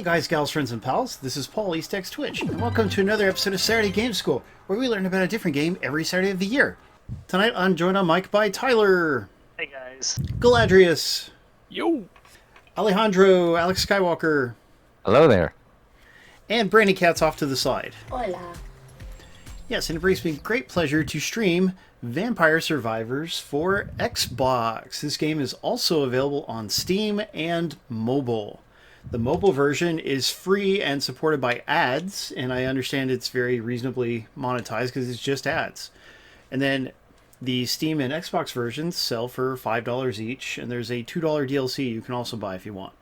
Hey guys, gals, friends, and pals, this is Paul, EastXTwitch, and welcome to another episode of Saturday Game School, where we learn about a different game every Saturday of the year. Tonight I'm joined on mic by Tyler. Hey guys. Galadrius. Yo. Alejandro, Alexkywalker. Hello there. And Brandykatz off to the side. Hola. Yes, and it brings me great pleasure to stream Vampire Survivors for Xbox. This game is also available on Steam and mobile. The mobile version is free and supported by ads, and I understand it's very reasonably monetized because it's just ads. And then the Steam and Xbox versions sell for $5 each, and there's a $2 DLC you can also buy if you want.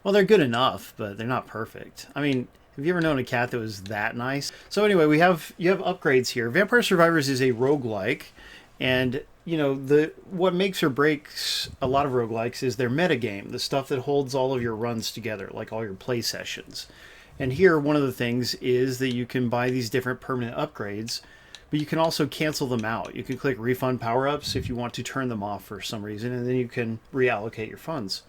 Well, they're good enough, but they're not perfect. I mean, have you ever known a cat that was that nice? So anyway, you have upgrades here. Vampire Survivors is a roguelike, and you know, what makes or breaks a lot of roguelikes is their metagame, the stuff that holds all of your runs together, like all your play sessions. And here, one of the things is that you can buy these different permanent upgrades, but you can also cancel them out. You can click refund power-ups if you want to turn them off for some reason, and then you can reallocate your funds.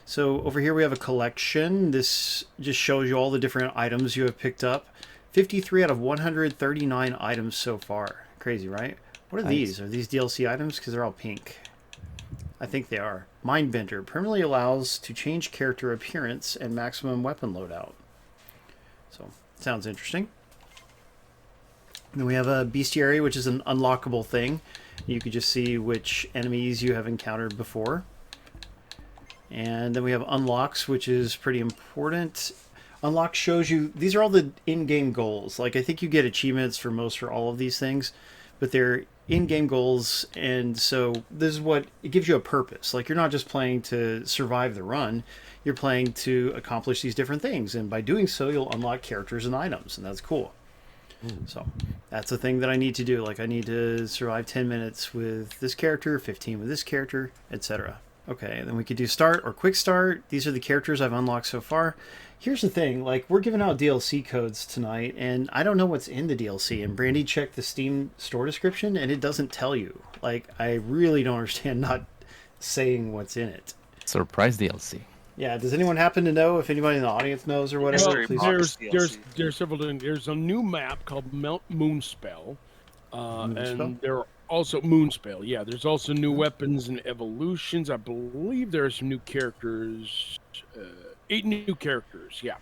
So over here we have a collection. This just shows you all the different items you have picked up. 53 out of 139 items so far. Crazy, right? What are these? Are these DLC items? Because they're all pink. I think they are. Mindbender permanently allows to change character appearance and maximum weapon loadout. So, sounds interesting. Then we have a bestiary, which is an unlockable thing. You can just see which enemies you have encountered before. And then we have unlocks, which is pretty important. Unlock shows you, these are all the in-game goals. Like, I think you get achievements for most or all of these things, but they're in-game goals, and so this is what, it gives you a purpose. Like, you're not just playing to survive the run, you're playing to accomplish these different things, and by doing so, you'll unlock characters and items, and that's cool. So, that's a thing that I need to do. Like, I need to survive 10 minutes with this character, 15 with this character, etc. Okay, then we could do start or quick start. These are the characters I've unlocked so far. Here's the thing, like, we're giving out DLC codes tonight, and I don't know what's in the DLC, and Brandy checked the Steam store description, and it doesn't tell you. Like, I really don't understand not saying what's in it. Surprise DLC. Yeah, does anyone happen to know, if anybody in the audience knows or whatever? Well, Please. there's several. There's a new map called Mount Moonspell, and there are also Moonspell. Yeah, there's also new weapons and evolutions. I believe there are some new characters. 8 new characters. Yeah.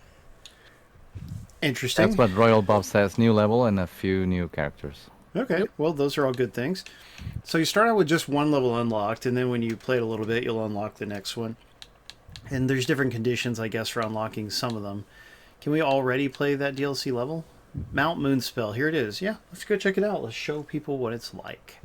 Interesting. That's what Royal Bob says. New level and a few new characters. Okay, well, those are all good things. So you start out with just one level unlocked, and then when you play it a little bit, you'll unlock the next one. And there's different conditions, I guess, for unlocking some of them. Can we already play that DLC level? Mount Moonspell. Here it is. Yeah, let's go check it out. Let's show people what it's like.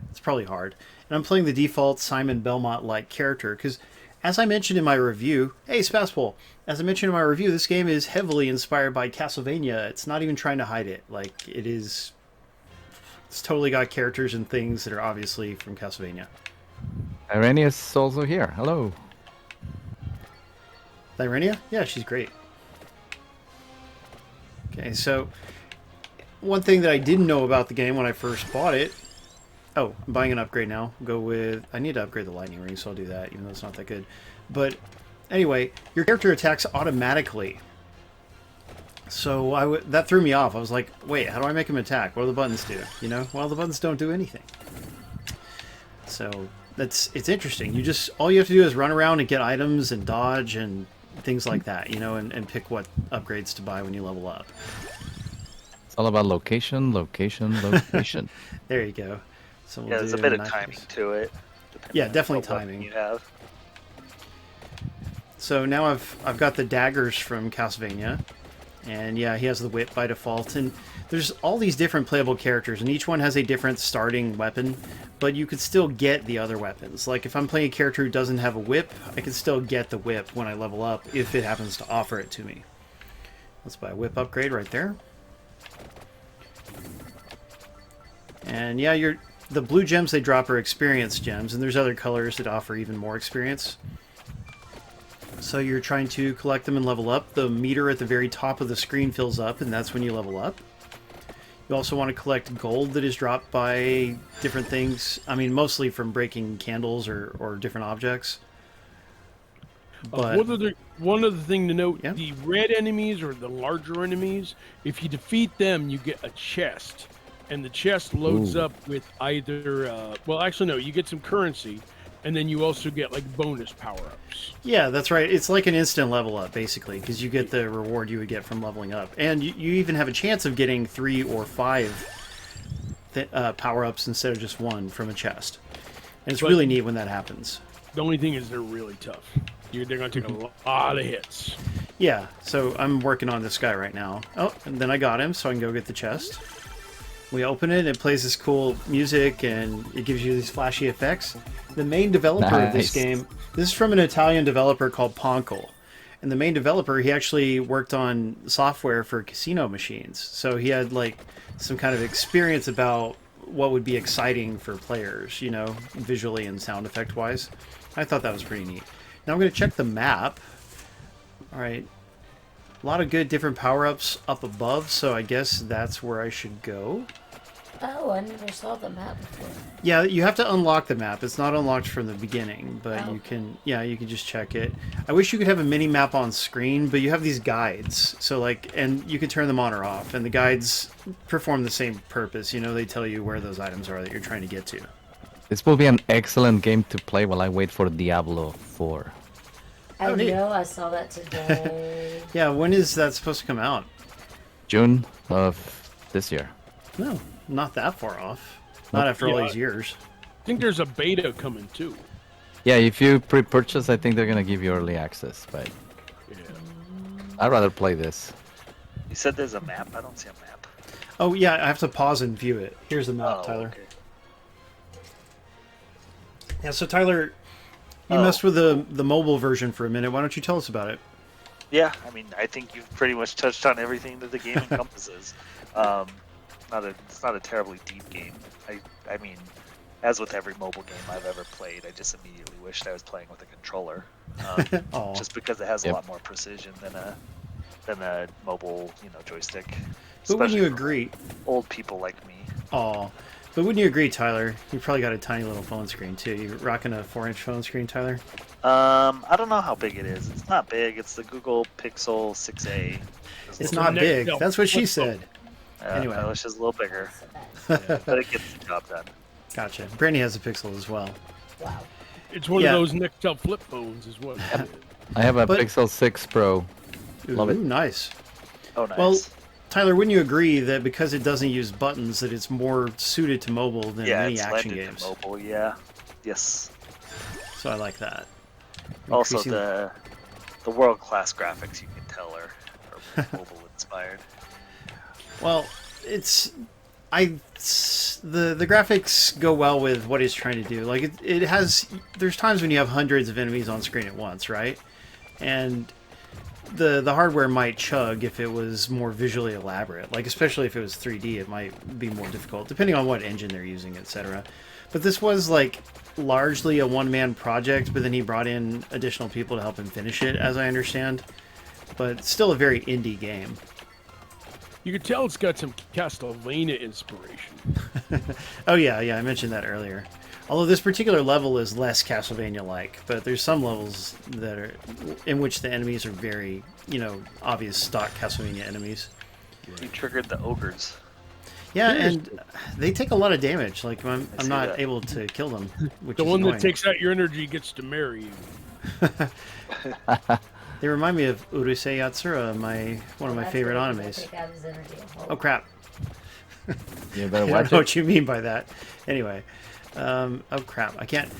It's probably hard. And I'm playing the default Simon Belmont-like character, because as I mentioned in my review... Hey, Spaspole! As I mentioned in my review, this game is heavily inspired by Castlevania. It's not even trying to hide it. Like, it is... It's totally got characters and things that are obviously from Castlevania. Irene is also here. Hello. Irenia? Yeah, she's great. Okay, so one thing that I didn't know about the game when I first bought it... Oh, I'm buying an upgrade now. Go with... I need to upgrade the lightning ring, so I'll do that, even though it's not that good. But anyway, your character attacks automatically. So that threw me off. I was like, wait, how do I make him attack? What do the buttons do? You know? Well, the buttons don't do anything. So it's interesting. All you have to do is run around and get items and dodge and things like that, you know, and pick what upgrades to buy when you level up. It's all about location, location, location. There you go. So yeah, there's a bit of timing to it. Yeah, definitely timing. You have. So now I've got the daggers from Castlevania, and yeah, he has the whip by default, and there's all these different playable characters, and each one has a different starting weapon, but you could still get the other weapons. Like, if I'm playing a character who doesn't have a whip, I can still get the whip when I level up, if it happens to offer it to me. Let's buy a whip upgrade right there. And yeah, the blue gems they drop are experience gems, and there's other colors that offer even more experience. So you're trying to collect them and level up. The meter at the very top of the screen fills up, and that's when you level up. You also want to collect gold that is dropped by different things. I mean, mostly from breaking candles or different objects. But one other thing to note: Yeah. the red enemies or the larger enemies, if you defeat them, you get a chest, and the chest loads Ooh. up with either. Well, actually, no, you get some currency, and then you also get like bonus power-ups. yeah, that's right. It's like an instant level up, basically, because you get the reward you would get from leveling up. And you even have a chance of getting 3 or 5 power-ups instead of just 1 from a chest. And it's really neat when that happens. The only thing is they're really tough. They're going to take a lot of hits. Yeah, so I'm working on this guy right now. Oh, and then I got him, so I can go get the chest. We open it, it plays this cool music, and it gives you these flashy effects. The main developer of this game, this is from an Italian developer called Poncle. And the main developer, he actually worked on software for casino machines. So he had, like, some kind of experience about what would be exciting for players, you know, visually and sound effect-wise. I thought that was pretty neat. Now I'm going to check the map. Alright. A lot of good different power-ups up above, so I guess that's where I should go. Oh, I never saw the map before. Yeah, you have to unlock the map. It's not unlocked from the beginning, but Oh. you can, yeah, you can just check it. I wish you could have a mini map on screen, but you have these guides. So like, and you can turn them on or off, and the guides perform the same purpose. You know, they tell you where those items are that you're trying to get to. This will be an excellent game to play while I wait for Diablo 4. I Oh, neat. know, I saw that today. Yeah, when is that supposed to come out? June of this year. No, not that far off. Not after all these years. I think there's a beta coming too. Yeah, if you pre-purchase, I think they're gonna give you early access, but Yeah. I'd rather play this. You said there's a map. I don't see a map. Oh yeah, I have to pause and view it. Here's the map, Tyler. Okay. Yeah, so Tyler, you messed with the mobile version for a minute. Why don't you tell us about it? Yeah, I mean, I think you've pretty much touched on everything that the game encompasses. It's not a terribly deep game. I mean, as with every mobile game I've ever played, I just immediately wished I was playing with a controller, Aw. just because it has a Yep. lot more precision than a mobile, joystick. But wouldn't especially you for agree? old people like me. Oh, but wouldn't you agree, Tyler? You probably got a tiny little phone screen too. You rocking a 4-inch phone screen, Tyler? I don't know how big it is. It's not big. It's the Google Pixel 6a. It's not big. That's what she said. Anyway. I wish it was a little bigger, So bad. but it gets the job done. Gotcha. Brandy has a Pixel as well. Wow. It's one Yeah. of those Nextel flip phones, is what. It is. I have a But- Pixel 6 Pro. Love it. Ooh, nice. Oh, nice. Well, Tyler, wouldn't you agree that because it doesn't use buttons, that it's more suited to mobile than yeah, many it's action blended games? to mobile. Yeah. Yes. So I like that. Also, Increasing- the world class graphics you can tell are mobile inspired. Well, the graphics go well with what it's trying to do. Like it has. There's times when you have hundreds of enemies on screen at once, right? And the hardware might chug if it was more visually elaborate. Like especially if it was 3D, it might be more difficult depending on what engine they're using, etc. But this was like largely a one-man project, but then he brought in additional people to help him finish it, as I understand. But still a very indie game. You can tell it's got some Castlevania inspiration. Oh yeah, I mentioned that earlier. Although this particular level is less Castlevania-like, but there's some levels that are in which the enemies are very, obvious stock Castlevania enemies. You triggered the ogres. Yeah, and they take a lot of damage. Like I'm see not that. able to kill them, which The is one annoying. that takes out your energy gets to marry you. They remind me of Urusei Yatsura, one of my That's favorite what it animes. is. I take out his energy and hold Oh crap! You I better don't watch know it. what you mean by that. Anyway, oh crap! I can't.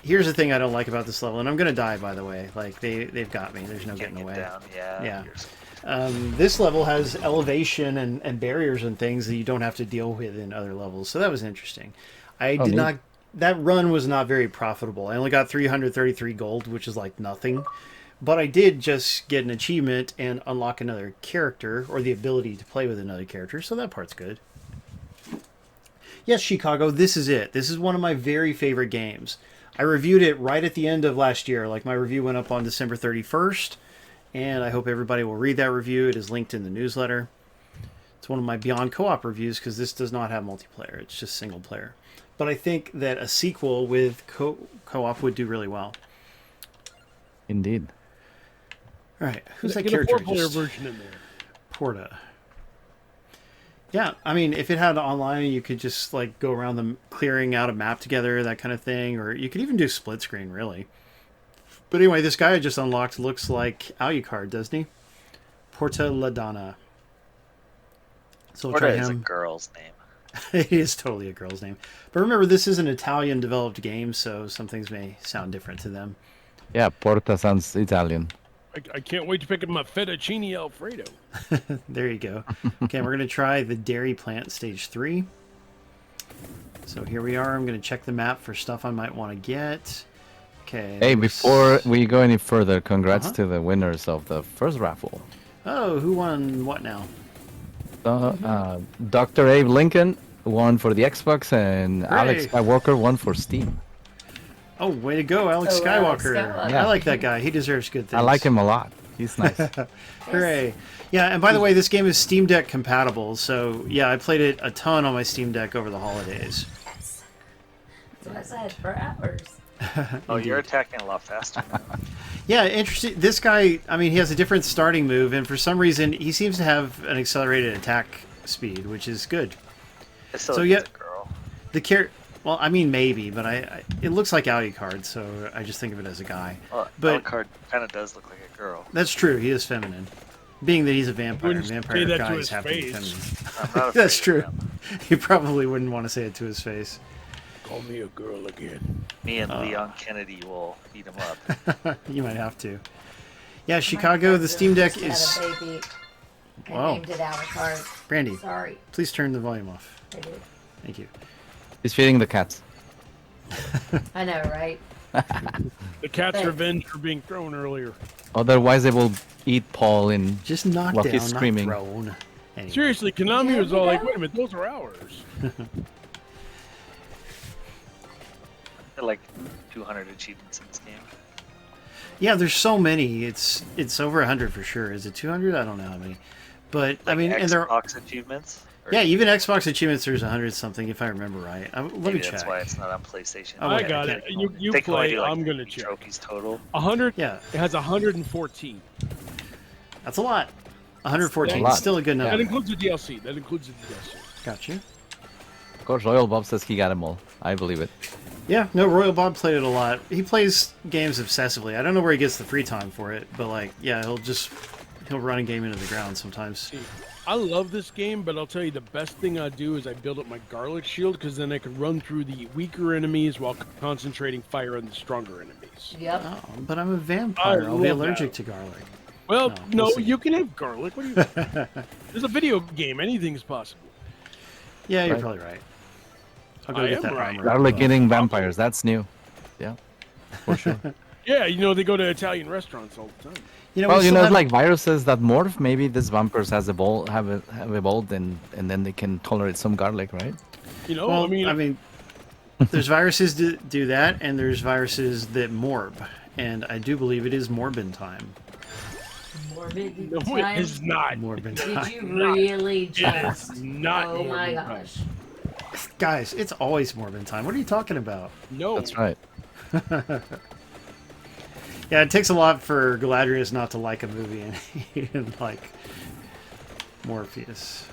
Here's the thing I don't like about this level, and I'm gonna die, by the way. Like they've got me. There's no Getting getting away. down. Yeah. Yeah. You're- This level has elevation and barriers and things that you don't have to deal with in other levels, so that was interesting. I did neat. not. That run was not very profitable. I only got 333 gold, which is like nothing. But I did just get an achievement and unlock another character, or the ability to play with another character, so that part's good. Yes, Chicago, this is it. This is one of my very favorite games. I reviewed it right at the end of last year. Like, my review went up on December 31st, and I hope everybody will read that review. It is linked in the newsletter. It's one of my Beyond Co-op reviews, because this does not have multiplayer. It's just single player. But I think that a sequel with co-op would do really well. Indeed. All right, who's that Get character? a 4-player version in there. Porta. Yeah, I mean, if it had online, you could just like go around them clearing out a map together, that kind of thing, or you could even do split screen, really. But anyway, this guy I just unlocked looks like Alucard, doesn't he? Porta La Donna. So we'll Porta try is a him. girl's name. It is totally a girl's name. But remember, this is an Italian-developed game, so some things may sound different to them. Yeah, Porta sounds Italian. I can't wait to pick up my fettuccine Alfredo. There you go. Okay, we're going to try the Dairy Plant Stage 3. So here we are. I'm going to check the map for stuff I might want to get. Okay. Hey, before we go any further, congrats to the winners of the first raffle. Oh, who won what now? Dr. Abe Lincoln won for the Xbox, and Hooray. Alexkywalker won for Steam. Oh, way to go, Alex Oh, Alex Skywalker. Skywalker. I like that guy. He deserves good things. I like him a lot. He's nice. Hooray. Yeah, and by the way, this game is Steam Deck compatible, so yeah, I played it a ton on my Steam Deck over the holidays. Yes. That's what I said for hours. Oh, you're attacking a lot faster now. Yeah, interesting. This guy, I mean, he has a different starting move, and for some reason, he seems to have an accelerated attack speed, which is good. I still So, think yeah, it's a girl. the well, I mean, maybe, but it looks like Alucard, so I just think of it as a guy. Well, But- Alucard kind of does look like a girl. That's true. He is feminine. Being that he's a vampire, Wouldn't say vampire that to guys his have to be face. feminine. I'm not That's afraid true. of them. You probably wouldn't want to say it to his face. Call me a girl again. Me and Leon Kennedy will beat him up. You might have to. Yeah, Chicago, the Steam Deck Just is... had a baby and Wow. named it Alucard. Brandy, Sorry, please turn the volume off. I did. Thank you. He's feeding the cats. I know, right? The cat's Thanks. revenge for being thrown earlier. Otherwise, they will eat Paul in. Just knock While down, he's screaming. not thrown. Anyway. Seriously, Konami was all like, wait a minute, those are ours. There are like 200 achievements in this game. Yeah, there's so many. It's over 100 for sure. Is it 200? I don't know how many. But, I mean, and there... Xbox achievements? Or Yeah, even Xbox achievements, there's 100 something, if I remember right. Let maybe me check. that's why it's not on PlayStation. Oh, I wait, got I it. can't- You They can only play, do, like, I'm going to 50 check. trophies total. 100? Yeah, It has 114. that's a lot. 114 That's a is still a good That number. includes the DLC. That includes the DLC. Got you. Of course, Royal Bob says he got them all. I believe it. Yeah, no, Royal Bob played it a lot. He plays games obsessively. I don't know where he gets the free time for it, but like, yeah, he'll run a game into the ground sometimes. See, I love this game, but I'll tell you the best thing I do is I build up my garlic shield because then I can run through the weaker enemies while concentrating fire on the stronger enemies. Yep. Oh, but I'm a vampire. I'll be love allergic that. to garlic. Well, No, no, we'll see. you can have garlic. What do you? There's a video game. Anything's possible. Yeah, you're Right. probably right. I'll go I get am that right. armor. Garlic buff. eating vampires. That's new. Yeah, for sure. Yeah, you know they go to Italian restaurants all the time. You know, Well, we you still know, have- like viruses that morph. Maybe these vampires have evolved, and then they can tolerate some garlic, right? You know, Well, I mean, there's viruses that do that, and there's viruses that morb. And I do believe it is Morbin time. Morbid no, time. it is not. Morbin Did time. you really It just? is not. Oh my Morbid time. gosh. Guys, it's always Morbin time. What are you talking about? No, That's right. Yeah, it takes a lot for Galadrius not to like a movie and like Morpheus.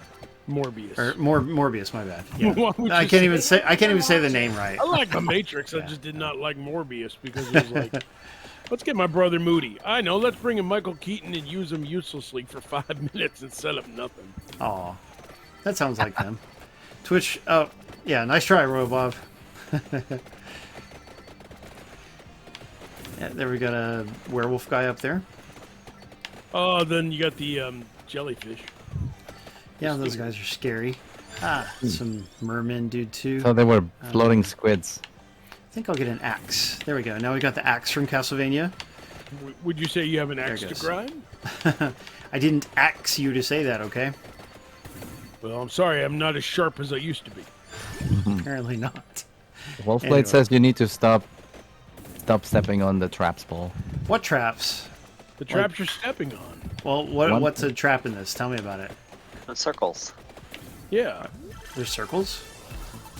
Morbius. Or Morbius, my bad. Why Yeah. would I you can't say- even say the name right. I like The Matrix. I just did not like Morbius because it was like, let's get my brother Moody. I know. Let's bring in Michael Keaton and use him uselessly for 5 minutes and set up nothing. Aw. That sounds like them. Twitch, oh, yeah, nice try, Royal Bob. Yeah, there we got a werewolf guy up there. Oh, then you got the jellyfish. Yeah, those guys are scary. Ah, some merman dude too. So they were floating squids. I think I'll get an axe. There we go. Now we got the axe from Castlevania. Would you say you have an axe it to goes. grind? I didn't axe you to say that, okay? Well, I'm sorry. I'm not as sharp as I used to be. Apparently not. Wolfblade Anyway. says you need to stop stepping on the traps, Paul. What traps? The traps you're stepping on. Well, One- what's a trap in this? Tell me about it. The circles. Yeah. There's circles?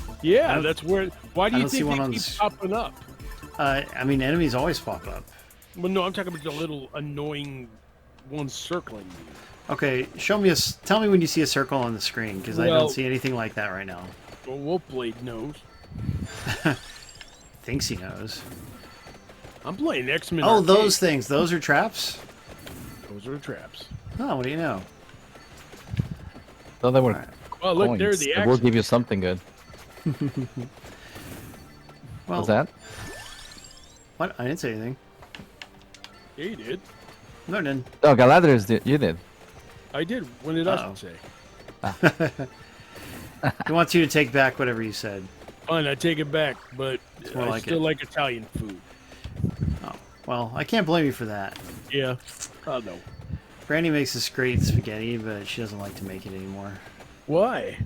I Yeah, don't- that's where. Why do I you don't see think one they on keep s- popping up? I mean, enemies always pop up. Well, no, I'm talking about the little annoying one circling me. Okay, show me tell me when you see a circle on the screen, because I Well- don't see anything like that right now. Well, Wolfblade knows. Thinks he knows. I'm playing X-Men. Oh, Arcade. those things. Those are traps? Those are traps. Oh, what do you know? So they were Alright. Oh, look, coins. there are the It will axes. give you something good. Well, What's that? What? I didn't say anything. Yeah, you did. No, I didn't. Oh, Galadrius did. You did. I did. When did Uh-oh. I say? He wants you to take back whatever you said. Fine, I take it back, but more I like still it. like Italian food. Oh, well, I can't blame you for that. Yeah. Oh, no. Brandy makes this great spaghetti, but she doesn't like to make it anymore. Why?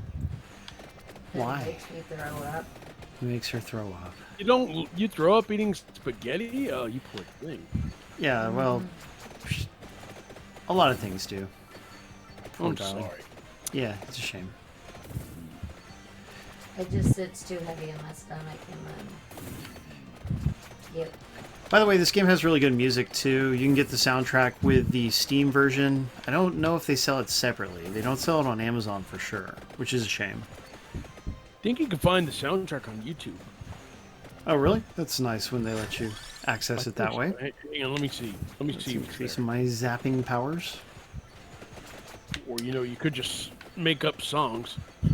Why? It makes me throw up. It makes her throw up. You throw up eating spaghetti? Oh, you poor thing. Yeah, well, a lot of things do. Poor I'm darling. sorry. Yeah, it's a shame. It just sits too heavy in my stomach and yep. By the way, this game has really good music too. You can get the soundtrack with the Steam version. I don't know if they sell it separately. They don't sell it on Amazon for sure, which is a shame. I think you can find the soundtrack on YouTube. Oh, really? That's nice when they let you access it that way. Hang on, let me see. Let me Let's see. increase my zapping powers. Or, you could just make up songs. Yes,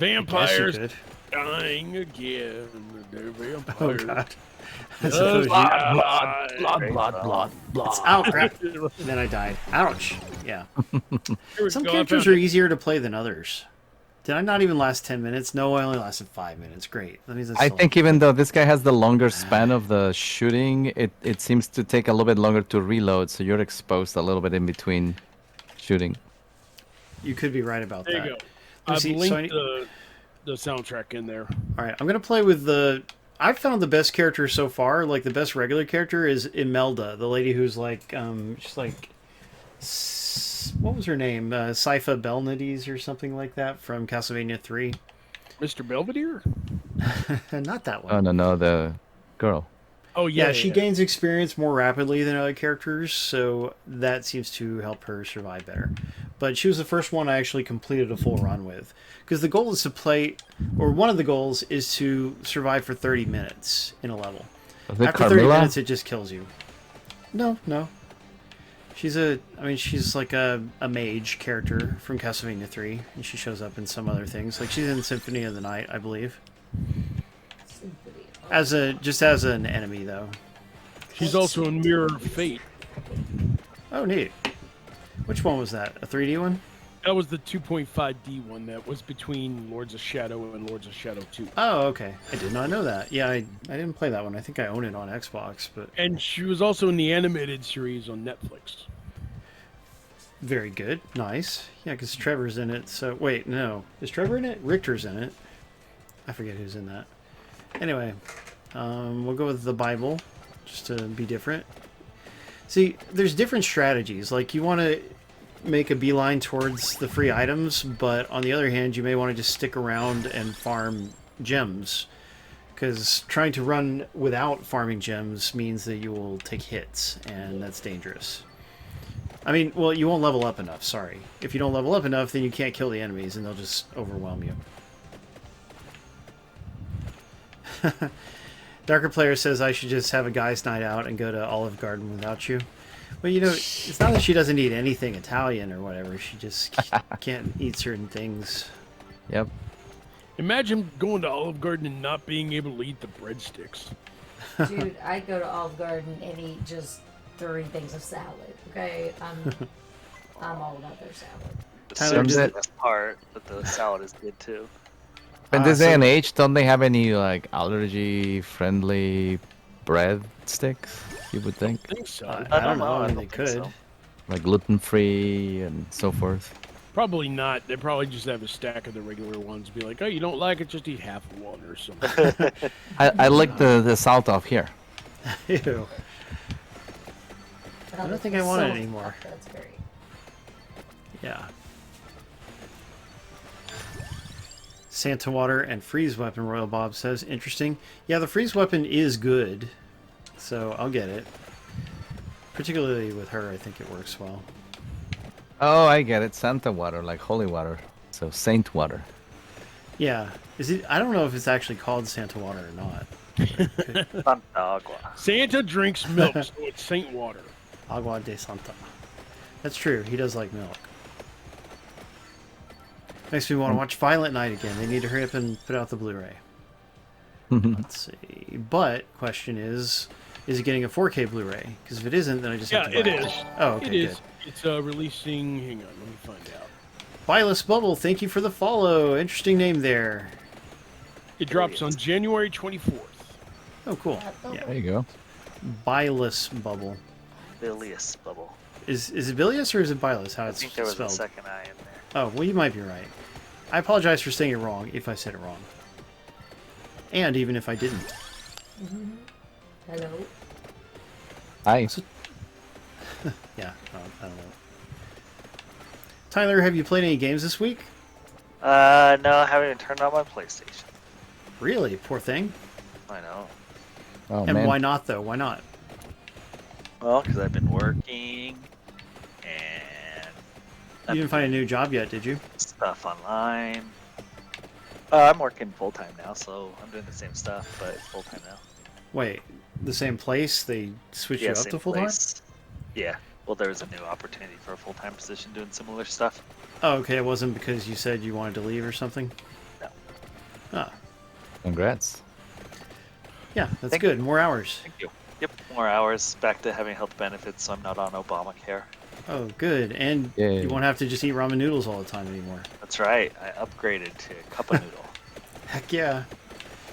you Vampires could. dying again. They're Oh, vampires. God. I suppose you... Blood. Ow, crap. Then I died. Ouch. Yeah. Here we Some go, I characters found are it. easier to play than others. Did I not even last 10 minutes? No, I only lasted 5 minutes. Great. That means I think even though this guy has the longer span of the shooting, it seems to take a little bit longer to reload, so you're exposed a little bit in between shooting. you could be right about There that. you go. Let me I've see, so linked the soundtrack in there. All right, I'm gonna play with the. I've found the best character so far. Like the best regular character is Imelda, the lady who's like, she's like, what was her name? Sypha Belnades or something like that from Castlevania 3. Mr. Belvedere? Not that Oh, one. no, the girl. Oh, Yeah, yeah. she gains experience more rapidly than other characters, so that seems to help her survive better. But she was the first one I actually completed a full run with. Because the goal is to play, or one of the goals is to survive for 30 minutes in a level. Was it After 30 Carmilla? minutes, it just kills you. No. She's she's like a mage character from Castlevania 3, and she shows up in some other things. Like she's in Symphony of the Night, I believe. Symphony. Just as an enemy, though. She's also in Mirror of Fate. Oh, neat. Which one was that? A 3D one? That was the 2.5D one that was between Lords of Shadow and Lords of Shadow 2. Oh, okay. I did not know that. Yeah, I didn't play that one. I think I own it on Xbox, but And she was also in the animated series on Netflix. very good. Nice. Yeah, because Trevor's in it. So, wait, no. Is Trevor in it? Richter's in it. I forget who's in that. Anyway, we'll go with the Bible, just to be different. See, there's different strategies. Like, you want to make a beeline towards the free items, but on the other hand, you may want to just stick around and farm gems. Because trying to run without farming gems means that you will take hits, and that's dangerous. I mean, well, you won't level up enough, sorry. If you don't level up enough, then you can't kill the enemies, and they'll just overwhelm you. Darker Player says I should just have a guy's night out and go to Olive Garden without you. Well, you know, it's not that she doesn't eat anything Italian or whatever. She just can't eat certain things. Yep. Imagine going to Olive Garden and not being able to eat the breadsticks. Dude, I'd go to Olive Garden and eat just 3 things of salad. Okay, I'm all about their salad. The Tyler, soup's does the it- best part, but the salad is good too. In this so- day and age, don't they have any like allergy-friendly breadsticks? You would think, I think so. I don't know. I mean, they think could. so. like gluten-free and so forth. Probably not. They probably just have a stack of the regular ones. Be like, oh, you don't like it? Just eat half of one or something. I like the salt off here. Ew. But I don't like think the I want it salt anymore. stuff, That's great. Yeah. Santa Water and Freeze Weapon, Royal Bob says. Interesting. Yeah, the Freeze Weapon is good. So I'll get it. particularly with her, I think it works well. Oh, I get it. Santa water, like holy water. So saint water. Yeah. Is it? I don't know if it's actually called Santa water or not. Santa Agua. Santa drinks milk, so it's saint water. Agua de Santa. That's true. He does like milk. Makes me want to watch Violent Night again. They need to hurry up and put out the Blu-ray. Let's see. But question is it getting a 4K Blu-ray? Because if it isn't, then I just have to buy it is. Oh, okay, It is. good. It's releasing. Hang on, let me find out. Bilus Bubble, thank you for the follow. Interesting name there. It drops on January 24th. Oh, cool. Yeah. There you go. Bilus Bubble. Bilious bubble. Is it Bilious or is it Bilus? How I it's think there was spelled? a second I in there. Oh, well, you might be right. I apologize for saying it wrong if I said it wrong. And even if I didn't. Hello. Hi. Yeah, I don't know. Tyler, have you played any games this week? No, I haven't even turned on my PlayStation. Really? Poor thing. I know. Oh, And man. why not, though? Why not? Well, because I've been working and You didn't find a new job yet, did you? stuff online. I'm working full time now, so I'm doing the same stuff, but it's full time now. Wait, the same place? They switched you up same to full-time? place. Yeah. Well, there was a new opportunity for a full time position doing similar stuff. Oh, okay. It wasn't because you said you wanted to leave or something? No. Ah, Congrats. yeah, that's Thank good. More hours. Thank you. Yep, more hours. Back to having health benefits, so I'm not on Obamacare. Oh, good. And Yay. you won't have to just eat ramen noodles all the time anymore. That's right. I upgraded to cup of noodle. Heck yeah.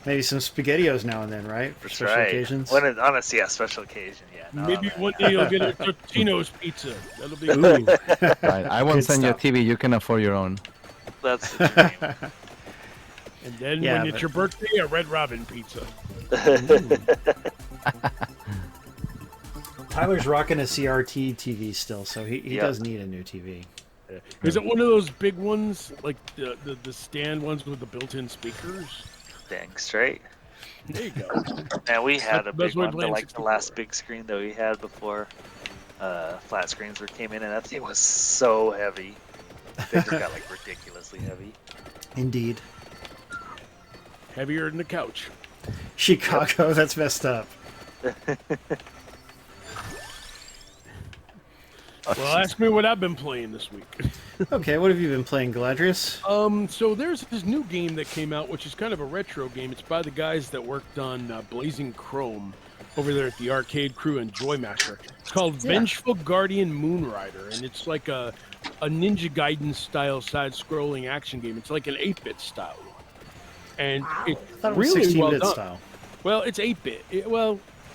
Maybe some SpaghettiOs now and then, right? For That's special right. occasions. When it, honestly, yeah, special occasion. Yeah. not Maybe on one that. day you'll get a Totino's pizza. That'll be Ooh. Right. I won't Good send you a stuff. TV. You can afford your own. That's the dream. And then Yeah, when it's but- your birthday, a Red Robin pizza. Tyler's rocking a CRT TV still, so he Yep. does need a new TV. Is it one of those big ones, like the stand ones with the built-in speakers? Dang straight. There you go. And we had a That's big what one, Blame like the last 64. big screen that we had before flat screens came in, and that thing was so heavy. They just got like ridiculously heavy. Indeed. Heavier than the couch. Chicago, that's messed up. Well, ask me what I've been playing this week. Okay, what have you been playing, Galadrius? So there's this new game that came out, which is kind of a retro game. It's by the guys that worked on Blazing Chrome over there at the Arcade Crew and Joy Master. It's called Yeah. Vengeful Guardian Moonrider, and it's like a Ninja Gaiden style side-scrolling action game. It's like an 8-bit style one, and Wow. it's I thought it was really 16-bit well done. style. Well, it's 8-bit.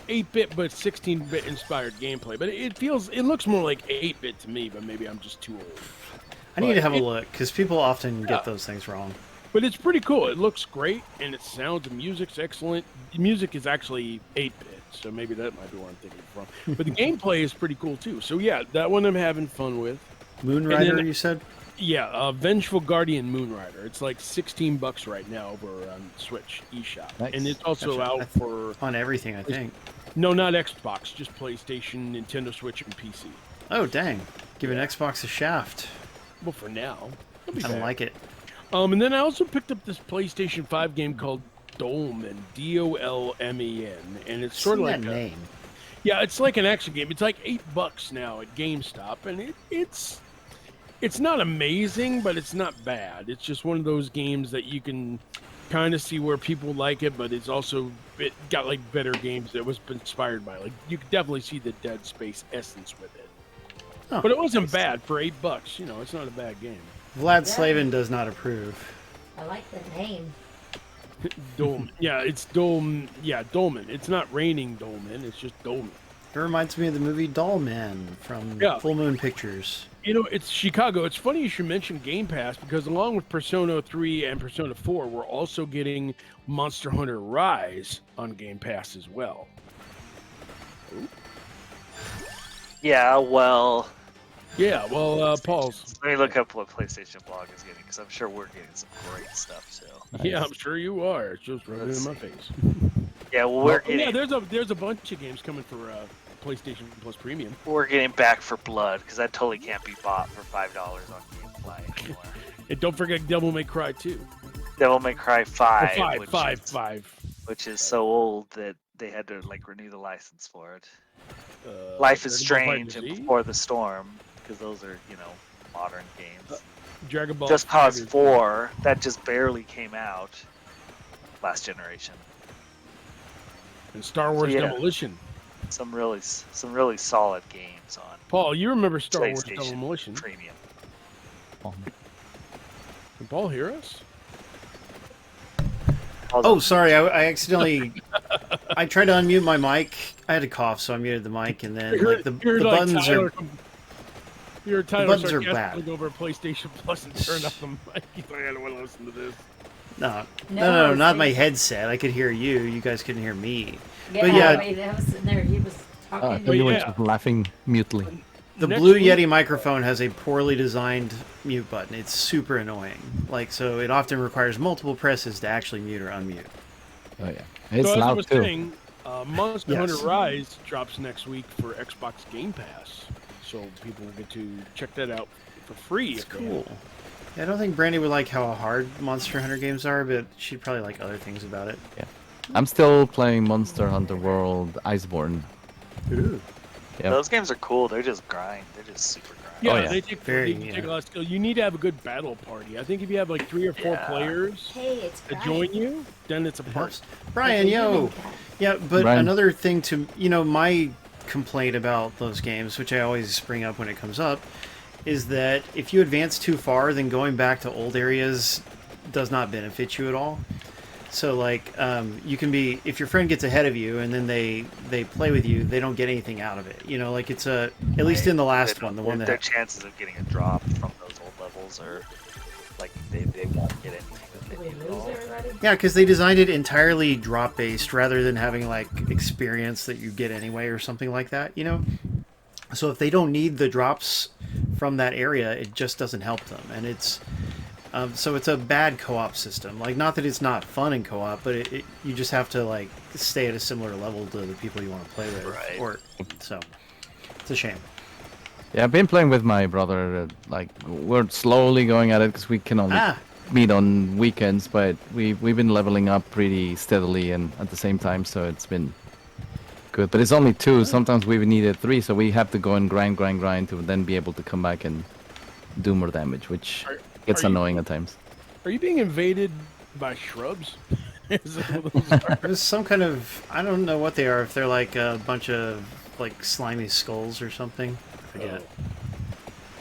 8-bit, but 16-bit inspired gameplay. But it looks more like 8-bit to me. But maybe I'm just too old. I need to But have a it- look, because people often Yeah. get those things wrong. But it's pretty cool. It looks great, and it sounds. The music's excellent. The music is actually 8-bit, so maybe that might be where I'm thinking from. But the gameplay is pretty cool too. So yeah, that one I'm having fun with. Moonrider, then- you said? Yeah, Vengeful Guardian Moonrider. It's like $16 right now over on Switch eShop, Nice. and it's also Gotcha. out for On everything, I think. no, not Xbox, just PlayStation, Nintendo Switch, and PC. Oh, dang. Giving Xbox a shaft. Well, for now. It'll be I don't back. like it. And then I also picked up this PlayStation 5 game called Dolmen, Dolmen, and it's sort of Seen like that name. yeah, it's like an action game. It's like $8 now at GameStop, and it's not amazing, but it's not bad. It's just one of those games that you can kind of see where people like it, but it's also got like better games that was inspired by. Like you could definitely see the Dead Space essence with it. Oh, But it wasn't bad for $8. You know, it's not a bad game. Vlad Yeah. Slavin does not approve. I like the name. Dolmen. Yeah, it's Dolmen. Yeah, Dolmen. It's not raining Dolmen. It's just Dolmen. It reminds me of the movie Doll Man from Yeah. Full Moon Pictures. You know, it's Chicago. It's funny you should mention Game Pass because along with Persona 3 and Persona 4, we're also getting Monster Hunter Rise on Game Pass as well. Yeah, well, Yeah, well, Paul's. let me look up what PlayStation Blog is getting, because I'm sure we're getting some great stuff too. Yeah, I'm sure you are. It's just right in Let's my see. face. Yeah, well, we're Oh, yeah, getting. there's a bunch of games coming for PlayStation Plus Premium. We're getting Back for Blood because that totally can't be bought for $5 on GameFly anymore. And don't forget Devil May Cry 2. Devil May Cry 5, Five. which is so old that they had to like renew the license for it. Life is Strange and Before the Storm, because those are, you know, modern games. Dragon Ball Just Cause Fighters. 4, that just barely came out last generation. And Star Wars yeah. Demolition. Some really solid games on Paul, you remember Star Wars PlayStation Demolition? Premium. Can Paul hear us? Oh, sorry, I accidentally... I tried to unmute my mic. I had a cough, so I muted the mic, and then like the buttons are... You're Tyler buttons are sarcastically bad. go over to PlayStation Plus and turn off the mic. He's like, I don't want to listen to this. No, not my headset. I could hear you. You guys couldn't hear me. Yeah, But yeah, I mean, I was sitting there. He was talking. You were yeah. just laughing mutely. the Next Blue week- Yeti microphone has a poorly designed mute button. It's super annoying. Like, so it often requires multiple presses to actually mute or unmute. Oh yeah, it's So as I loud was too. saying, Monster Yes. Hunter Rise drops next week for Xbox Game Pass, so people will get to check that out for free. It's if they cool. Yeah, I don't think Brandy would like how hard Monster Hunter games are, but she'd probably like other things about it. I'm still playing Monster Hunter World Iceborne. Ooh. Yep. Those games are cool. They're just grind. They're just super grind. Yeah, Oh, yeah. they take a lot of skill. You need to have a good battle party. I think if you have like 3 or 4 Yeah. players Hey, it's to Brian. join you, then it's a party. Brian, Like a yo. human cat. Yeah, but Brian. another thing to, you know, my complaint about those games, which I always bring up when it comes up, is that if you advance too far, then going back to old areas does not benefit you at all. So, like, you can be, if your friend gets ahead of you and then they play with you, they don't get anything out of it. You know, like it's at least in the last one, the one their that... chances of getting a drop from those old levels are like they won't get anything. Did we lose everybody? Yeah, because they designed it entirely drop-based rather than having, like, experience that you get anyway or something like that, you know? So if they don't need the drops from that area, it just doesn't help them. And it's... so it's a bad co-op system. Like, not that it's not fun in co-op, but you just have to, like, stay at a similar level to the people you want to play with. Right. Or, so, it's a shame. Yeah, I've been playing with my brother. Like, we're slowly going at it because we can only meet on weekends, but we've been leveling up pretty steadily and at the same time, so it's been good. But it's only 2. Sometimes we've needed 3, so we have to go and grind to then be able to come back and do more damage, which gets are you- annoying at times. Are you being invaded by shrubs? Is that what those are? There's some kind of... I don't know what they are. If they're, like, a bunch of, like, slimy skulls or something. I forget.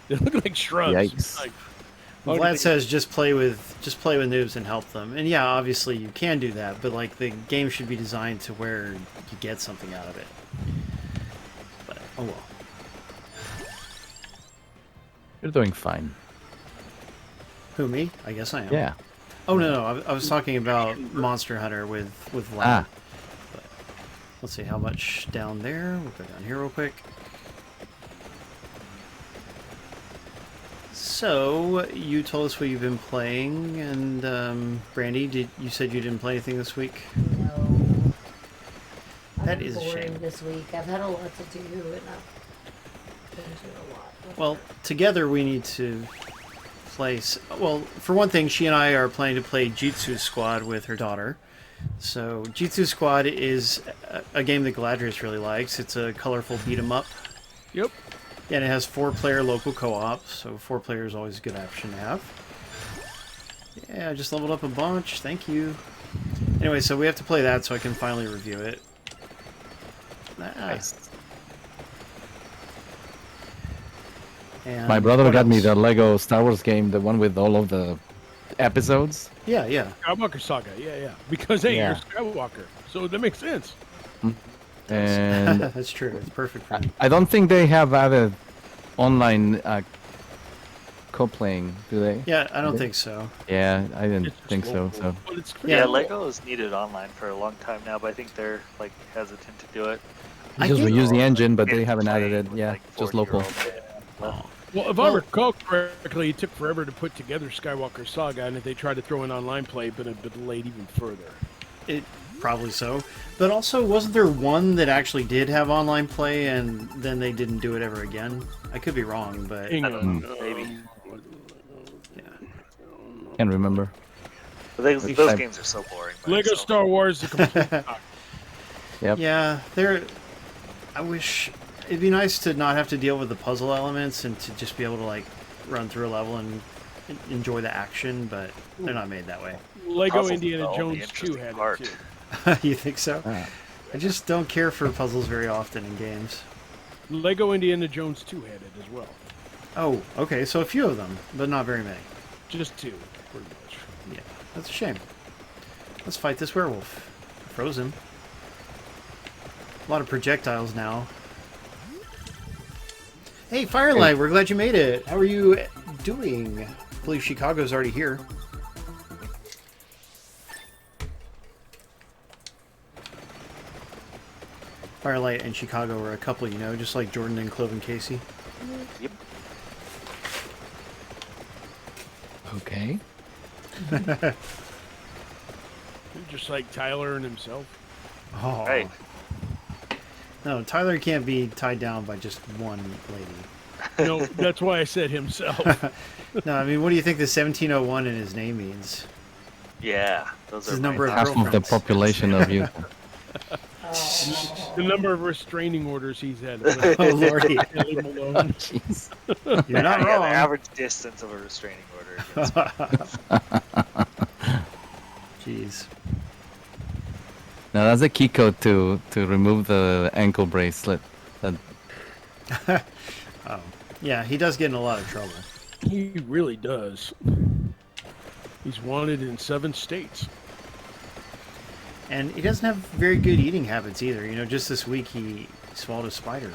They look like shrubs. Yikes. Like, Well, Vlad says just play with noobs and help them, and yeah, obviously you can do that, but like the game should be designed to where you get something out of it. But oh well. You're doing fine. Who, me? I guess I am. Yeah. Oh no, I was talking about Monster Hunter with Vlad. Ah. But let's see how much down there. We'll go down here real quick. So, you told us what you've been playing, and Brandy, you said you didn't play anything this week? No. That I've been is a boring shame. this week. I've had a lot to do, and I've been doing a lot. Well, together we need to play... Well, for one thing, she and I are planning to play Jitsu Squad with her daughter. So, Jitsu Squad is a game that Galadrius really likes. It's a colorful beat-em-up. Yep. And it has 4-player local co-op, so 4 players is always a good option to have. Yeah, I just leveled up a bunch, thank you. Anyway, so we have to play that so I can finally review it. Nice. And My brother what got me else? the Lego Star Wars game, the one with all of the episodes. Yeah, yeah. Skywalker Saga, yeah. Because, hey, Yeah. you're Skywalker, so that makes sense. And That's true, it's perfect for me. I don't think they have added online co-playing, do they? Yeah, I don't think so. Yeah, I didn't It's just think so. local. So But it's free. Yeah. Yeah, Lego has needed online for a long time now, but I think they're like hesitant to do it. I just get- reuse the engine, but they Getting haven't added played it. with, Yeah, like, just local. 40-year-olds. Oh. Well, if I recall correctly, it took forever to put together Skywalker Saga, and if they tried to throw in online play, but it been delayed even further. It probably so. But also, wasn't there one that actually did have online play and then they didn't do it ever again? I could be wrong, but... I don't know, maybe. Can't remember. But those games are so boring. Lego Star Wars, the complete. Yep. Yeah, I wish it'd be nice to not have to deal with the puzzle elements and to just be able to like run through a level and enjoy the action, but they're not made that way. Lego Puzzles Indiana are the Jones 2 interesting had part. it too. You think so? I just don't care for puzzles very often in games. Lego Indiana Jones 2 had it as well. Oh, okay, so a few of them, but not very many. Just 2, pretty much. Yeah, that's a shame. Let's fight this werewolf. Frozen. A lot of projectiles now. Hey, Firelight, we're glad you made it. How are you doing? I believe Chicago's already here. Firelight and Chicago are a couple, you know, just like Jordan and Clove and Casey. Yep. Okay. Just like Tyler and himself. Oh. Right. No, Tyler can't be tied down by just one lady. No, that's why I said himself. No, I mean, what do you think the 1701 in his name means? Yeah, those His are number of Half of the girlfriends. population of you. The number of restraining orders he's had. Oh, lordy. Leave him alone. Jeez. You're not Yeah, wrong. the average distance of a restraining order. Against Jeez. Now that's a key code to remove the ankle bracelet. That Oh, yeah, he does get in a lot of trouble. He really does. He's wanted in 7 states. And he doesn't have very good eating habits either. You know, just this week he swallowed a spider.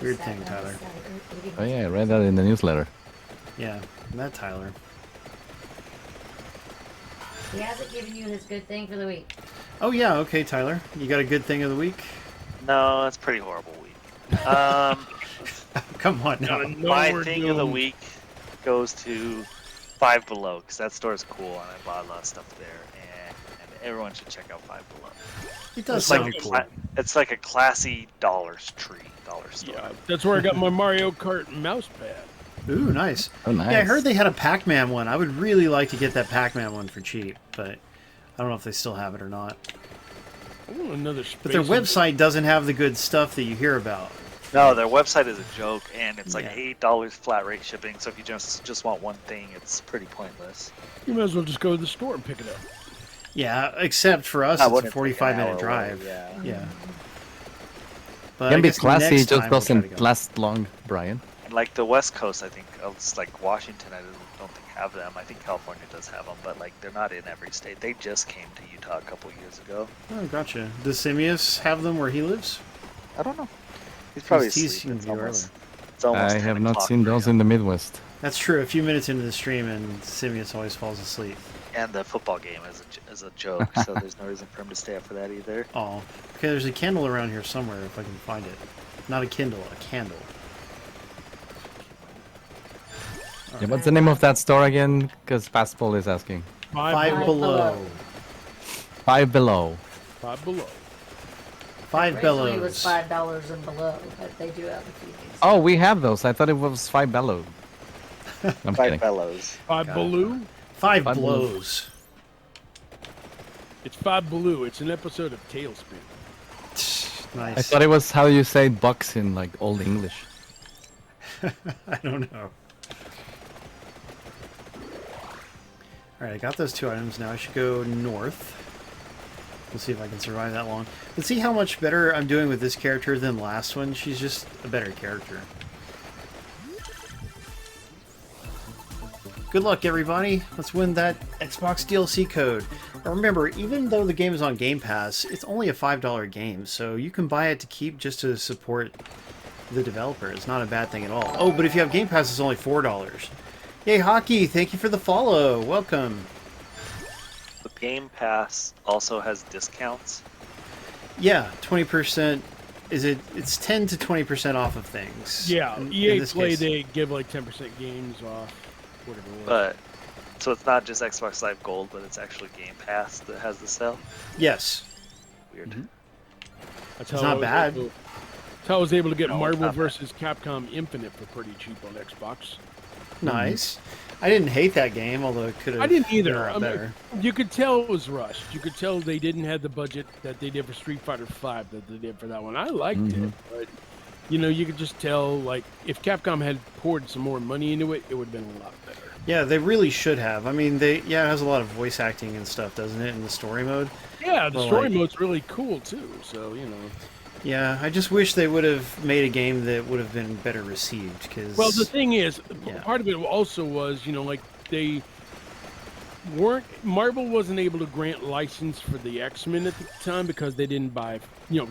Weird thing, Tyler. oh yeah, I read that in the newsletter. Yeah, that Tyler. He hasn't given you his good thing for the week. Oh yeah, okay, Tyler. You got a good thing of the week? No, it's a pretty horrible week. Come on now. My thing of the week goes to Five Below, because that store is cool and I bought a lot of stuff there, and everyone should check out Five Below. It does It's sound like cool. it's like a classy dollar store. Yeah, that's where I got my Mario Kart mouse pad. Ooh, nice. Oh, nice. Yeah, I heard they had a Pac-Man one. I would really like to get that Pac-Man one for cheap, but I don't know if they still have it or not. I want another space. But their website doesn't have the good stuff that you hear about. No, their website is a joke, and it's like Yeah. $8 flat rate shipping. So if you just want one thing, it's pretty pointless. You might as well just go to the store and pick it up. Yeah, except for us, I it's a wouldn't take an 45-minute hour drive. away, yeah. Yeah. But Can I be guess classy, next just time we'll try to doesn't go. last long, Brian. And like the West Coast, I think it's like Washington. I don't think have them. I think California does have them, but like they're not in every state. They just came to Utah a couple years ago. Oh, gotcha. Does Simius have them where he lives? I don't know. He's probably He's asleep. teasing It's you almost, it's almost I 10 have not o'clock seen for those him. in the Midwest. That's true. A few minutes into the stream, and Simius always falls asleep. And the football game is a joke, so there's no reason for him to stay up for that either. Oh, okay. There's a candle around here somewhere if I can find it. Not a Kindle, a candle. Yeah, what's the name of that store again? Because Fastball is asking. Five below. Five Below. Five Below. Five Originally it was bellows. $5 and below, but they do have a few things. Oh, we have those. I thought it was Five Below. I'm Five kidding. Bellows. Five Below. Five Five blows. It's Five Below. It's an episode of Tailspin. Nice. I thought it was how you say bucks in like Old English. I don't know. Alright, I got those 2 items now. I should go north. We'll see if I can survive that long. Let's see how much better I'm doing with this character than the last one. She's just a better character. Good luck, everybody. Let's win that Xbox DLC code. Now remember, even though the game is on Game Pass, it's only a $5 game, so you can buy it to keep just to support the developer. It's not a bad thing at all. Oh, but if you have Game Pass, it's only $4. Yay, Hockey! Thank you for the follow. Welcome. The Game Pass also has discounts. Yeah, 20%. It's 10 to 20% off of things. Yeah, In EA this Play, case. they give like 10% games off. Whatever it was. But So it's not just Xbox Live Gold, but it's actually Game Pass that has the sale. Yes. Weird. Mm-hmm. That's It's how not bad. That's how I was able to get No, it's Marvel not bad. vs. Capcom Infinite for pretty cheap on Xbox. Nice. I didn't hate that game, although it could have I didn't been either. a lot I mean, better. you could tell it was rushed. You could tell they didn't have the budget that they did for Street Fighter V that they did for that one. I liked it, but you could just tell, like, if Capcom had poured some more money into it, it would have been a lot better. Yeah, they really should have. I mean, it has a lot of voice acting and stuff, doesn't it, in the story mode? Yeah, the Well, story like- mode's really cool too. So Yeah, I just wish they would have made a game that would have been better received. Because Well, the thing is, Yeah. part of it also was, like they weren't. Marvel wasn't able to grant license for the X-Men at the time because they didn't buy.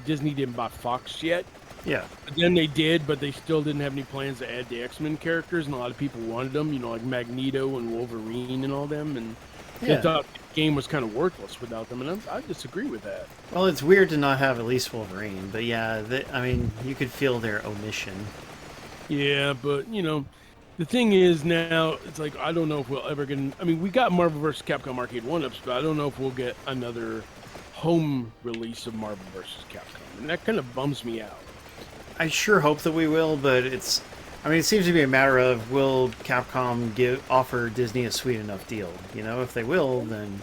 Disney didn't buy Fox yet. yeah, But then they did, but they still didn't have any plans to add the X-Men characters, and a lot of people wanted them. Like Magneto and Wolverine and all them, and they yeah. thought the game was kind of worthless without them. And I disagree with that. Well, it's weird to not have at least Wolverine, but yeah, I mean, you could feel their omission. Yeah, but the thing is now it's like I don't know if we'll ever get. I mean, we got Marvel vs. Capcom Arcade 1-ups, but I don't know if we'll get another home release of Marvel vs. Capcom, and that kind of bums me out. I sure hope that we will, but it seems to be a matter of will Capcom offer Disney a sweet enough deal? If they will, then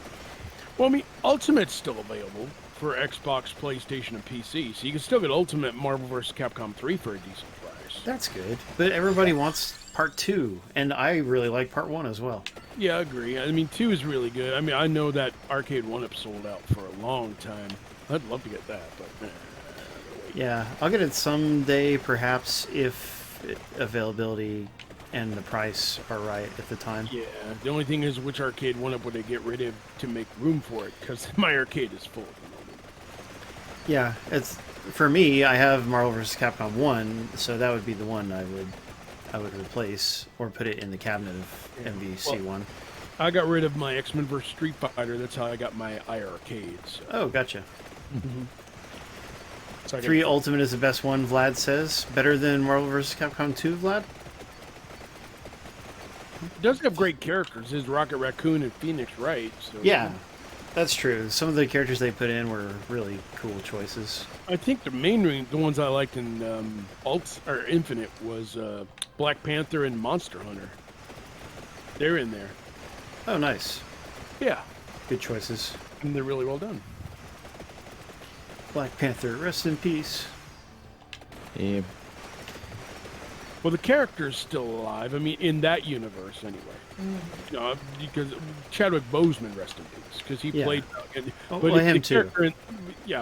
Well, I mean, Ultimate's still available for Xbox, PlayStation, and PC, so you can still get Ultimate Marvel vs. Capcom 3 for a decent price. that's good. But everybody wants Part 2, and I really like Part 1 as well. Yeah, I agree. I mean, 2 is really good. I mean, I know that Arcade 1-up sold out for a long time. I'd love to get that, but Yeah, I'll get it someday, perhaps, if availability and the price are right at the time. yeah. The only thing is, which Arcade 1-up would they get rid of to make room for it? Because my arcade is full at the moment. Yeah, it's for me. I have Marvel vs. Capcom 1, so that would be the one I would replace or put it in the cabinet of MVC 1. I got rid of my X-Men vs. Street Fighter. That's how I got my iArcade. So. Oh, gotcha. So I got- 3 Ultimate is the best one, Vlad says. Better than Marvel vs. Capcom 2, Vlad? It does have great characters. There's Rocket Raccoon and Phoenix Wright. So Yeah, that's true. Some of the characters they put in were really cool choices. I think the ones I liked in Infinite was Black Panther and Monster Hunter. They're in there. Oh, nice. Yeah, Good choices. and they're really well done. Black Panther, rest in peace. Yeah. Well, the character's still alive. I mean, in that universe, anyway. Because Chadwick Boseman, rest in peace, because he Yeah. played. Oh, but well, the him too. character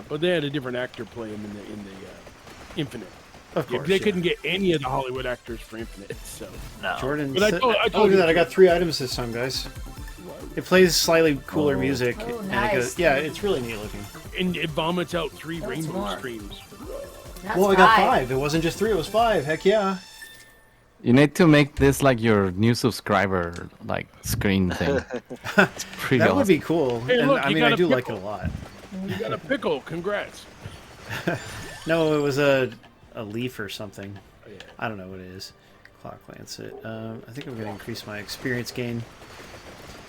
but they had a different actor play him in the Infinite. Of course. They yeah. couldn't get any of the Hollywood actors for Infinite, so. No. Jordan. But I said- told oh, look you at that! I to- got 3 items this time, guys. It plays slightly cooler music, Oh, and it nice. goes. Yeah, it's really neat looking. And it vomits out 3 That's rainbow more. streams. That's Well, I got 5. 5. It wasn't just 3; it was 5. Heck yeah! You need to make this like your new subscriber like screen thing. It's pretty That awesome. would be cool. Hey, and look, I you mean, got I a do like it pickle. a lot. You got a pickle. Congrats. No, it was a leaf or something. Oh, yeah. I don't know what it is. Clock Lancet. I think I'm going to increase my experience gain.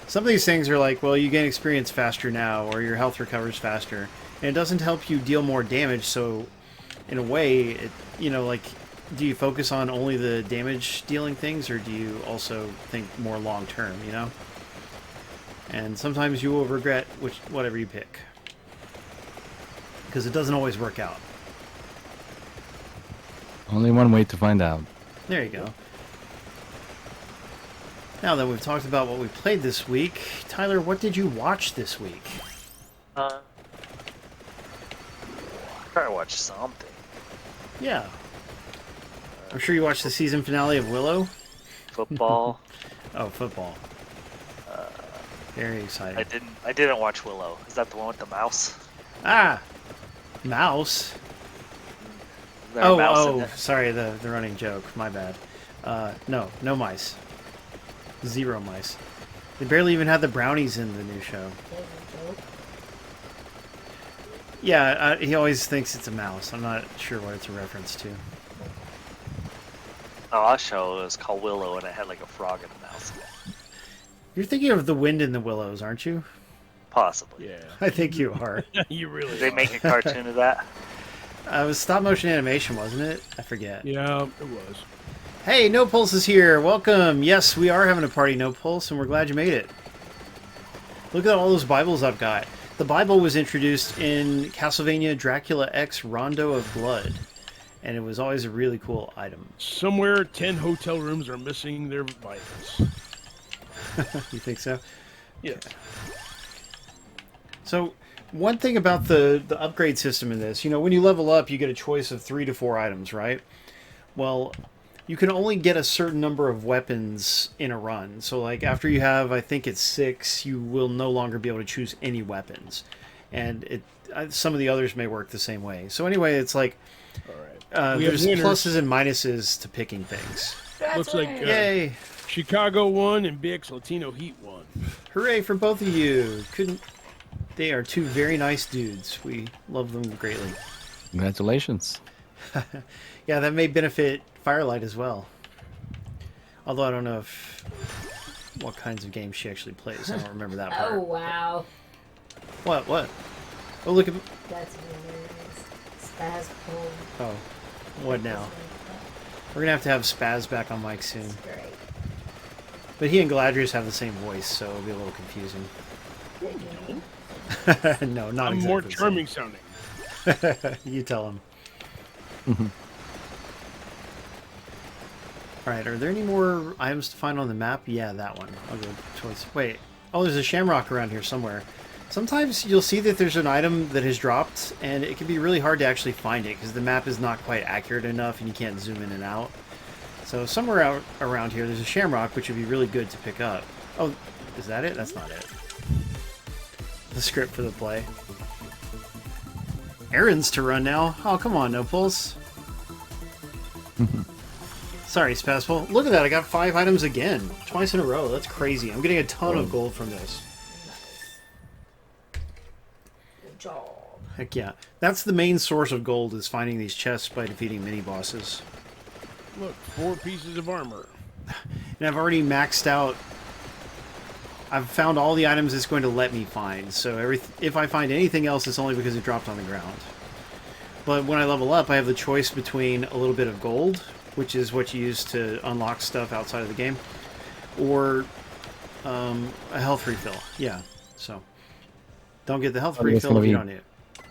Some of these things are like, well, you gain experience faster now, or your health recovers faster, and it doesn't help you deal more damage. So, in a way, like, do you focus on only the damage dealing things, or do you also think more long term? And sometimes you will regret whatever you pick, because it doesn't always work out. Only one way to find out. There you go. Now that we've talked about what we played this week, Tyler, what did you watch this week? Try to watch something. Yeah. I'm sure you watched the season finale of Willow. Football. Oh, football. Very exciting. I didn't watch Willow. Is that the one with the mouse? Ah! Mouse? Is there a mouse in it? Sorry, the running joke. My bad. No mice. 0 mice. They barely even had the brownies in the new show. Yeah, he always thinks it's a mouse. I'm not sure what it's a reference to. Oh, our show was called Willow, and it had like a frog and a mouse in it. You're thinking of The Wind in the Willows, aren't you? Possibly. Yeah. I think you are. You really Did they are. make a cartoon of that? It was stop motion animation, wasn't it? I forget. Yeah, it was. Hey, No Pulse is here. Welcome. Yes, we are having a party, No Pulse, and we're glad you made it. Look at all those Bibles I've got. The Bible was introduced in Castlevania Dracula X Rondo of Blood, and it was always a really cool item. Somewhere 10 hotel rooms are missing their Bibles. You think so? Yes. So, one thing about the upgrade system in this, when you level up, you get a choice of 3 to 4 items, right? Well, you can only get a certain number of weapons in a run. So, like, after you have, I think it's 6, you will no longer be able to choose any weapons. And some of the others may work the same way. So, anyway, it's like, All right. there's pluses and minuses to picking things. Looks like Yay! Chicago won and BX Latino Heat won. Hooray for both of you! They are two very nice dudes. We love them greatly. Congratulations. Yeah, that may benefit Firelight as well. Although I don't know what kinds of games she actually plays. I don't remember that part. Oh, wow. What? Oh, look at... That's hilarious. Spaz pull. Oh, what now? We're going to have Spaz back on mic soon. That's great. But he and Galadrius have the same voice, so it'll be a little confusing. No, not I'm exactly more the same. charming sounding. You tell him. Alright, are there any more items to find on the map? Yeah, that one. I'll go towards... Wait. Oh, there's a shamrock around here somewhere. Sometimes you'll see that there's an item that has dropped, and it can be really hard to actually find it, because the map is not quite accurate enough, and you can't zoom in and out. So somewhere out around here, there's a shamrock, which would be really good to pick up. Oh, is that it? That's not it. The script for the play. Errands to run now. Oh, come on, No Pulse. Sorry, Spazpole. Look at that. I got 5 items again. Twice in a row. That's crazy. I'm getting a ton of gold from this. Good job. Heck yeah. That's the main source of gold, is finding these chests by defeating mini-bosses. Look, 4 pieces of armor. And I've already maxed out... I've found all the items it's going to let me find. So if I find anything else, it's only because it dropped on the ground. But when I level up, I have the choice between a little bit of gold, which is what you use to unlock stuff outside of the game, or a health refill. Yeah, so don't get the health refill if you don't need it.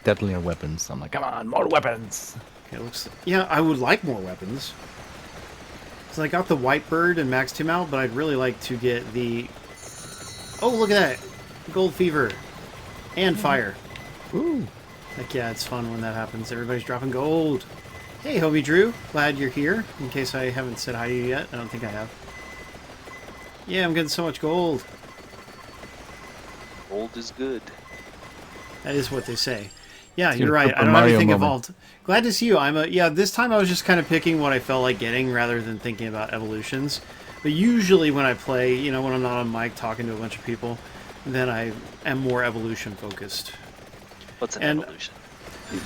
Deadlier weapons. I'm like, come on, more weapons. Okay, yeah, I would like more weapons. So I got the white bird and maxed him out, but I'd really like to get the... Oh, look at that! Gold fever. And fire. Ooh. Heck yeah, it's fun when that happens. Everybody's dropping gold. Hey, Hobie Drew. Glad you're here. In case I haven't said hi to you yet. I don't think I have. Yeah, I'm getting so much gold. Gold is good. That is what they say. Yeah, It's you're your right. Super I don't have Mario anything moment. evolved. Glad to see you. Yeah, this time I was just kind of picking what I felt like getting rather than thinking about evolutions. But usually when I play, when I'm not on mic talking to a bunch of people, then I am more evolution focused. What's an And- evolution?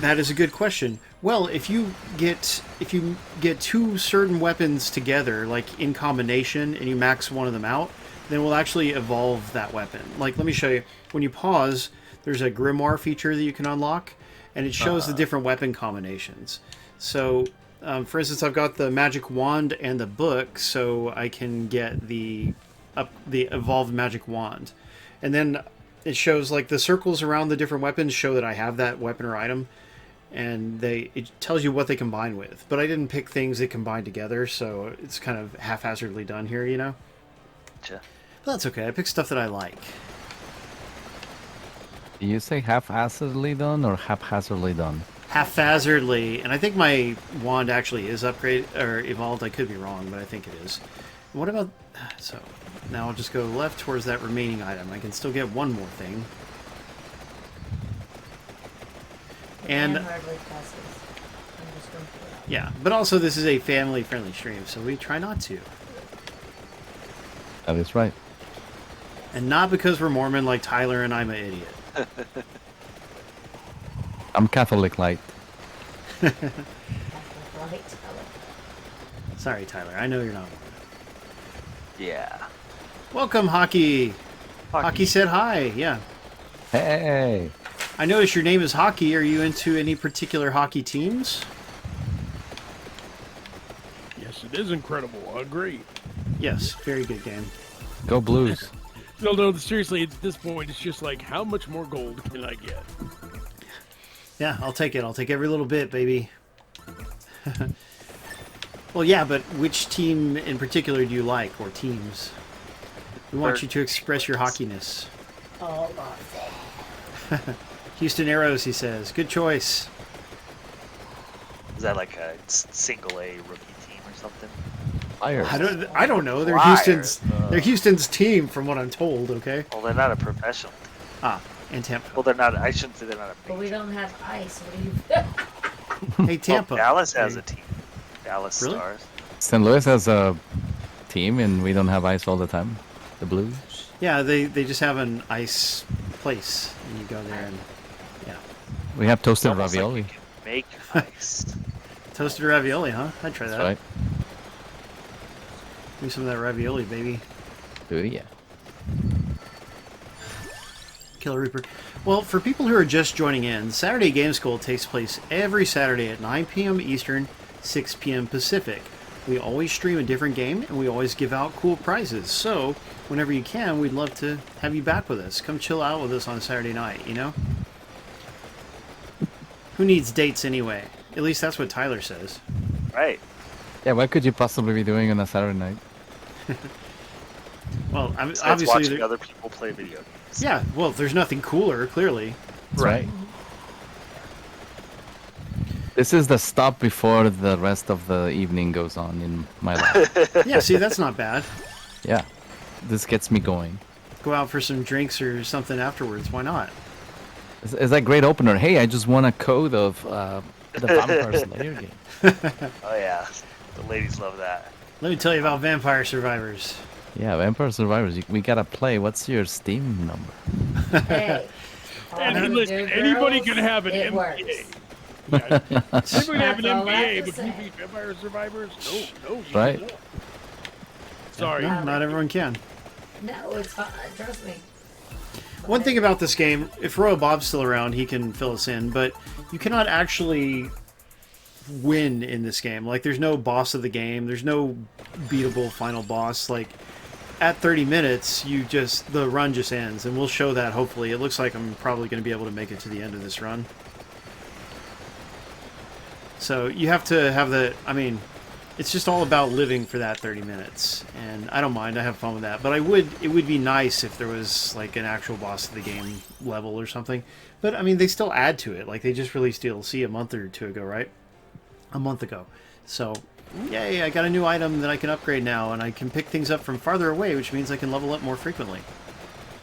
That is a good question. Well, if you get 2 certain weapons together, like in combination, and you max one of them out, then we'll actually evolve that weapon. Like, let me show you. When you pause, there's a grimoire feature that you can unlock, and it shows the different weapon combinations. So, for instance, I've got the magic wand and the book, so I can get the evolved magic wand, and then it shows like the circles around the different weapons show that I have that weapon or item, and it tells you what they combine with. But I didn't pick things that combine together, so it's kind of haphazardly done here, Gotcha. But that's okay. I picked stuff that I like. Do you say haphazardly done or haphazardly done? Haphazardly, and I think my wand actually is upgraded or evolved. I could be wrong, but I think it is. What about... So, now I'll just go left towards that remaining item. I can still get one more thing. And hardly passes. I'm just going to put it out. yeah, but also this is a family-friendly stream, so we try not to. That is right. And not because we're Mormon like Tyler and I'm an idiot. I'm Catholic light. Right. Sorry, Tyler. I know you're not Mormon. Yeah. Welcome, Hockey. Hockey said hi. Yeah. Hey. I noticed your name is Hockey. Are you into any particular hockey teams? Yes, it is incredible. I agree. Yes, very good game. Go Blues. No, seriously, at this point, it's just like, how much more gold can I get? Yeah, I'll take it. I'll take every little bit, baby. Well, yeah, but which team in particular do you like, or teams? We want you to express your hockeyness. All of it. Houston Aeros, he says. Good choice. Is that like a single A rookie team or something? Flyers. I don't know. They're Flyers. Houston's team, from what I'm told. Okay. Well, they're not a professional team. Ah, and Tampa. Well, they're not. I shouldn't say they're not a But we major. don't have ice. What do you? Hey, Tampa. Well, Dallas has a team. Dallas Really? Stars. St. Louis has a team, and we don't have ice all the time. The Blues. Yeah, they just have an ice place, and you go there and yeah, We have toasted Almost like ravioli. you can make ice. toasted ravioli, huh? I'd try That's that. right. Do some of that ravioli, baby. Do yeah. Killer Reaper. Well, for people who are just joining in, Saturday Game School takes place every Saturday at 9 p.m. Eastern, 6 p.m. Pacific. We always stream a different game, and we always give out cool prizes. So, whenever you can, we'd love to have you back with us. Come chill out with us on Saturday night, you know? Who needs dates anyway? At least that's what Tyler says. Right. Yeah, what could you possibly be doing on a Saturday night? Well, Besides obviously... watching other people play video games. Yeah, well, there's nothing cooler, clearly. That's right. This is the stop before the rest of the evening goes on in my life. Yeah, see, that's not bad. Yeah. This gets me going. Go out for some drinks or something afterwards. Why not? It's that great opener. Hey, I just won a code of the Vampire Slayer game. Oh yeah, the ladies love that. Let me tell you about Vampire Survivors. Yeah, Vampire Survivors. We gotta play. What's your Steam number? Hey. And all you listen, do, anybody girls, can have an it MBA. works. Yeah, anybody have an That's all I have MBA, to but can you say. beat Vampire Survivors? No, you Right. cannot. Sorry. No, not everyone can. No, it's fine. Trust me. One thing about this game, if Royal Bob's still around, he can fill us in, but you cannot actually win in this game. Like, there's no boss of the game. There's no beatable final boss. Like, at 30 minutes, the run just ends, and we'll show that, hopefully. It looks like I'm probably going to be able to make it to the end of this run. So, you have to have it's just all about living for that 30 minutes, and I don't mind. I have fun with that. But it would be nice if there was like an actual boss of the game level or something. But I mean, they still add to it. Like, they just released DLC a month or two ago, right? A month ago. So, yay! I got a new item that I can upgrade now, and I can pick things up from farther away, which means I can level up more frequently.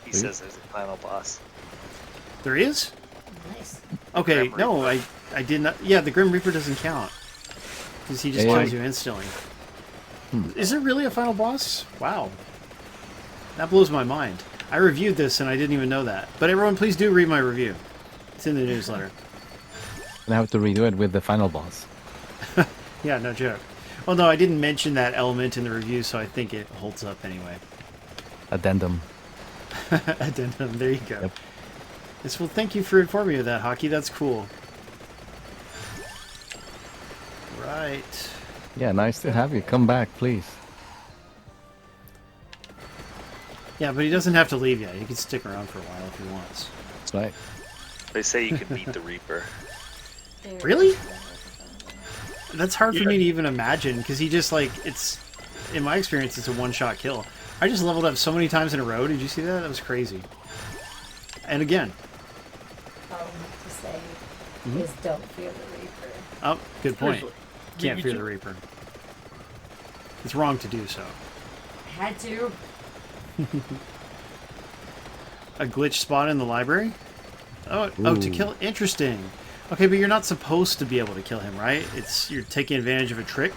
He says there's a final boss. There is? Nice. Okay, Grim no, I did not. Yeah, the Grim Reaper doesn't count because he just Yeah. kills you instantly. Is it really a final boss? Wow. That blows my mind. I reviewed this and I didn't even know that. But everyone, please do read my review. It's in the newsletter. I have to redo it with the final boss. Yeah, no joke. Well, no, I didn't mention that element in the review, so I think it holds up anyway. Addendum. Addendum, there you go. Yep. Yes, well, thank you for informing me of that, Hockey. That's cool. Right. Yeah, nice to have you. Come back, please. Yeah, but he doesn't have to leave yet. He can stick around for a while if he wants. That's right. They say you can beat the Reaper. Really? That's hard for me to even imagine, because he just, like, in my experience, it's a one-shot kill. I just leveled up so many times in a row. Did you see that? That was crazy. And again. All I have to say is don't fear the Reaper. Oh, good point. Seriously. Can't Me fear too. the Reaper. It's wrong to do so. Had to. A glitch spot in the library? Oh, to Ooh. kill. Interesting. Okay, but you're not supposed to be able to kill him, right? You're taking advantage of a trick.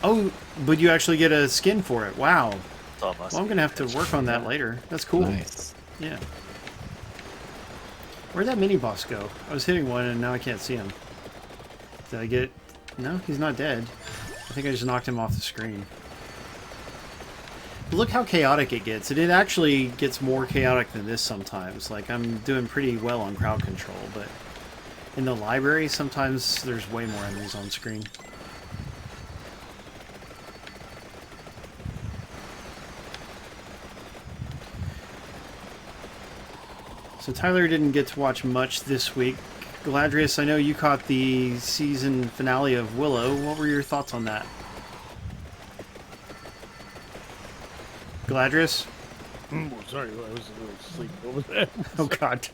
Oh, but you actually get a skin for it. Wow. It's almost. Well, I'm gonna have to work on that later. That's cool. Nice. Yeah. Where'd that mini boss go? I was hitting one and now I can't see him. Did I get? No, he's not dead. I think I just knocked him off the screen. Look how chaotic it gets. It actually gets more chaotic than this sometimes. Like, I'm doing pretty well on crowd control, but in the library, sometimes there's way more enemies on screen. So Tyler didn't get to watch much this week. Galadrius, I know you caught the season finale of Willow. What were your thoughts on that? Galadrius? Sorry, I was a little asleep. What was that? Oh, God.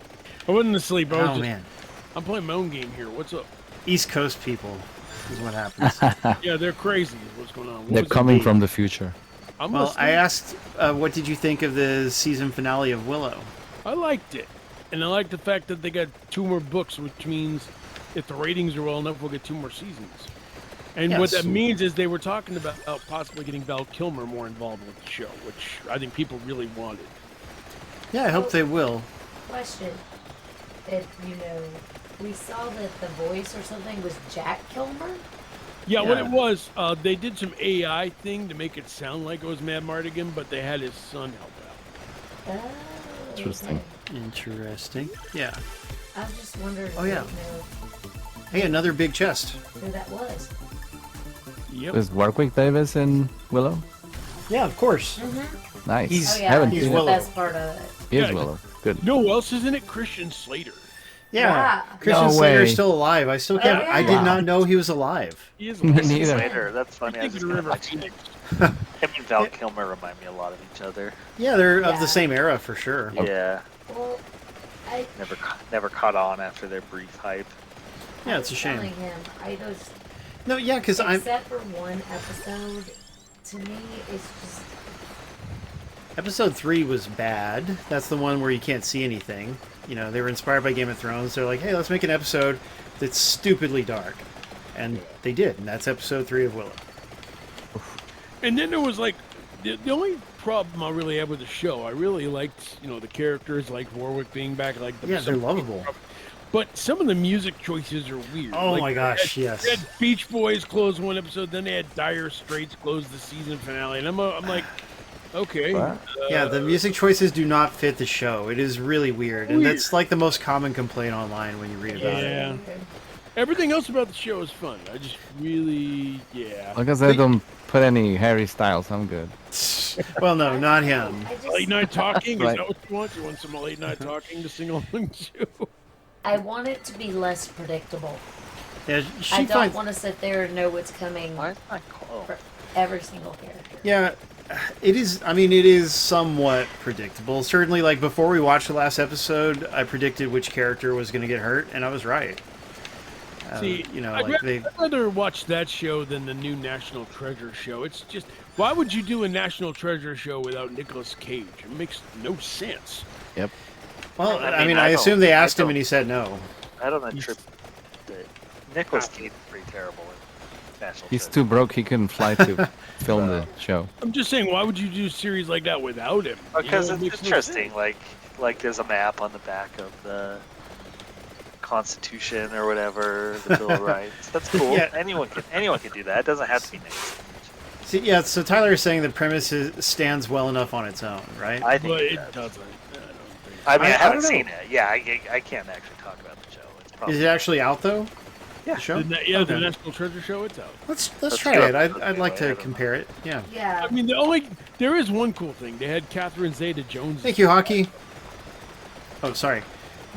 I wasn't asleep. Man. I'm playing my own game here. What's up? East Coast people is what happens. Yeah, they're crazy. What's going on? They're coming from the future. Well, I asked, what did you think of the season finale of Willow? I liked it. And I like the fact that they got 2 more books, which means if the ratings are well enough, we'll get 2 more seasons. And what that means is they were talking about possibly getting Val Kilmer more involved with the show, which I think people really wanted. Yeah, I hope they will. Question. If, we saw that the voice or something was Jack Kilmer? Yeah, what it was, they did some AI thing to make it sound like it was Mad Mardigan, but they had his son help out. Oh, Interesting. okay. Interesting. Yeah. I was just wondering Oh, yeah. if Hey, another big chest. who that was. Yep. Is Warwick Davis in Willow? Yeah, of course. Nice. He's- Oh, yeah, Haven't he's that's seen the Willow. best part of it. He is Yeah. Willow. Good. You know who else is in it? Christian Slater. Yeah. Wow. Christian No Slater is way. still alive. I still can't. yeah. I did Wow. not know he was alive. He is Me alive. neither. Later, that's funny. I was He's just in gonna River mention Phoenix. him and Val Kilmer remind me a lot of each other. Yeah, they're of Yeah. the same era for sure. Yeah, Well, I never caught on after their brief hype. Yeah, it's a was shame. telling him, I just, No, yeah, because I'm. except for one episode, to me, it's just, Episode 3 was bad. That's the one where you can't see anything. You know, they were inspired by Game of Thrones. They're like, hey, let's make an episode that's stupidly dark. And they did, and that's episode 3 of Willow. And then there was like the only problem I really had with the show. I really liked the characters, like Warwick being back, like Yeah, they're lovable. But some of the music choices are weird. Oh Like, my gosh, yes. They had Beach Boys close one episode, then they had Dire Straits close the season finale, and I'm like, okay. What? Yeah, the music choices do not fit the show. It is really weird. And that's like the most common complaint online when you read about it. Yeah. Everything else about the show is fun. I just really, yeah. Like I said, don't put any Harry Styles. I'm good. Well, no, not him. I just, Late night talking? Right. Is that what you want? You want some late night talking to sing along to? I want it to be less predictable. Yeah, I she don't finds. want to sit there and know what's coming Why is that cool? for every single character. Yeah, it is. I mean, it is somewhat predictable. Certainly, like before we watched the last episode, I predicted which character was going to get hurt, and I was right. See, they. I'd rather watch that show than the new National Treasure show. It's just, why would you do a National Treasure show without Nicolas Cage? It makes no sense. Yep. Well, I I mean, mean, I I assume they don't- I asked him, don't- and he said no. I don't attribute that. Nicholas Cage is pretty terrible in National He's Treasure. too broke. He couldn't fly to film the show. I'm just saying, why would you do a series like that without him? Because It it's makes no interesting. sense. Like there's a map on the back of the Constitution or whatever, the Bill of Rights. That's cool. Yeah. Anyone can do that. It doesn't have to be Nicholas Cage. See, yeah, so Tyler is saying the premise stands well enough on its own, right? I think But it it does. doesn't. I don't think. I mean, I I haven't don't know. seen it. Yeah, I can't actually talk about the show. It's probably Is it actually out though? Yeah. The show? The Okay. National Treasure show, it's out. Let's Let's try do it. it. I'd like I to don't know. compare it. Yeah. Yeah. I mean, there is one cool thing. They had Catherine Zeta-Jones. Thank you, Hockey. Oh, sorry,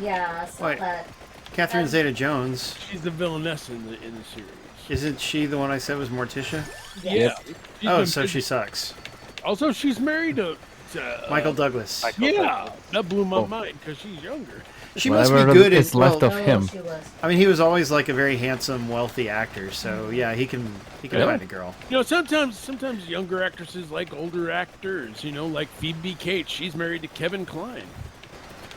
Yeah, I saw Wait. that. Catherine Zeta-Jones. She's the villainess in the series. Isn't she the one I said was Morticia? Yeah. She's Oh, been so busy. she sucks. Also, she's married to Michael Douglas. Michael Yeah, Douglas. that blew my Oh. mind because she's younger. She must be Whatever good is at. left Well, of Oh, him. she was. I mean, he was always like a very handsome, wealthy actor. So yeah, he can Yeah. find a girl. Sometimes younger actresses like older actors. Like Phoebe Cates. She's married to Kevin Kline.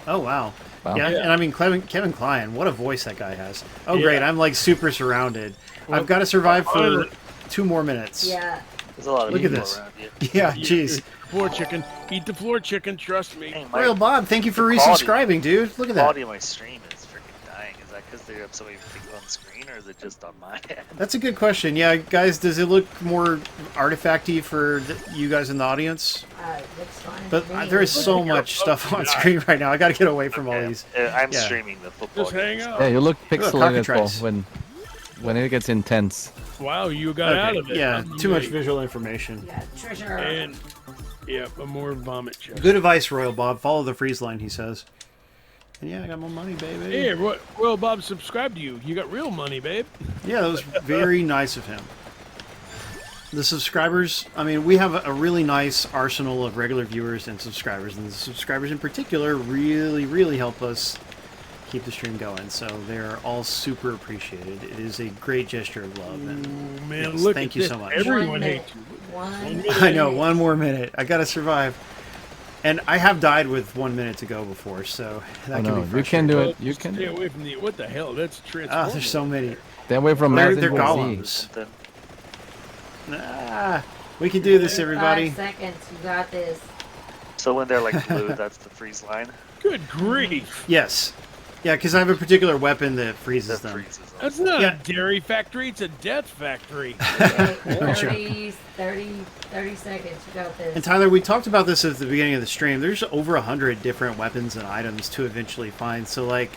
Oh wow. Wow. Yeah, Yeah. and I mean Kevin Kline, what a voice that guy has. Oh Yeah. great, I'm like super surrounded. Well, I've got to survive for finally. 2 more minutes. Yeah. There's a lot of Look at people this. around you. Yeah, You- jeez. Floor chicken. Eat the floor chicken. Trust me. Dang, Royal Bob, thank you for quality- resubscribing, dude. Look at quality that. of my stream is freaking dying. Is that because they have so many things on the screen, or is it just on my end? That's a good question. Yeah, guys, does it look more artifacty for you guys in the audience? Looks fine. But to me. there is so much stuff on screen right now. I got to get away from all Okay, these. I'm Yeah. streaming the football Just hang games. out. Yeah, you look pixelated cockatrice. Paul, when it gets intense. Wow, you got out of it. Yeah, huh? too much Yeah. visual information. Yeah, treasure. And yeah, but more vomit chest. Good advice, Royal Bob. Follow the freeze line, he says. And yeah, I got more money, baby. Hey, Royal Bob subscribed to you. You got real money, babe. Yeah, that was very nice of him. The subscribers, I mean, we have a really nice arsenal of regular viewers and subscribers, and the subscribers in particular really, really help us keep the stream going, so they're all super appreciated. It is a great gesture of love, and Ooh, man, yes, look thank at you this. so much. Everyone 1 minute. hates you. 1 minute. I know, 1 more minute. I gotta survive. And I have died with 1 minute to go before, so that Oh can no, be you can frustrating. do Well, it. You can stay do it. away from the. What the hell? That's Ah, transforming. there's so many. Stay away from They're Matt and golems. Something. Ah, we can do this, everybody. 5 seconds. You got this. So when they're like blue, that's the freeze line. Good grief. Yes. Yeah, because I have a particular weapon that freezes That them. freezes them. That's not Yeah. a dairy factory. It's a death factory. Okay, Sure. 30 seconds. You got this. And Tyler, we talked about this at the beginning of the stream. There's over 100 different weapons and items to eventually find. So, like,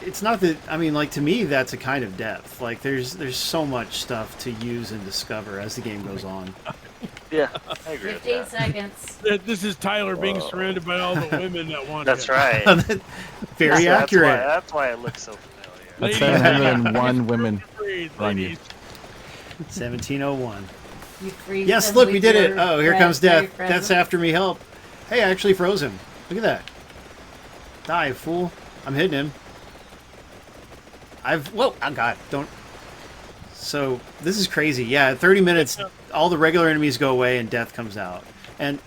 it's not that. I mean, like, to me, that's a kind of depth. Like, there's so much stuff to use and discover as the game goes on. Yeah, I agree with 15 that. seconds. This is Tyler being surrounded by all the women that want That's him. right. Very accurate. That's why it looks so familiar. That's Ladies, 701 women Breathe, around you. ladies. 1701. You freeze Yes, them look, with we did it. your Oh, here red comes fairy death. present. That's after me. Help. Hey, I actually froze him. Look at that. Die, fool. I'm hitting him. Whoa, oh god, don't. So, this is crazy. Yeah, 30 minutes, all the regular enemies go away and death comes out. And,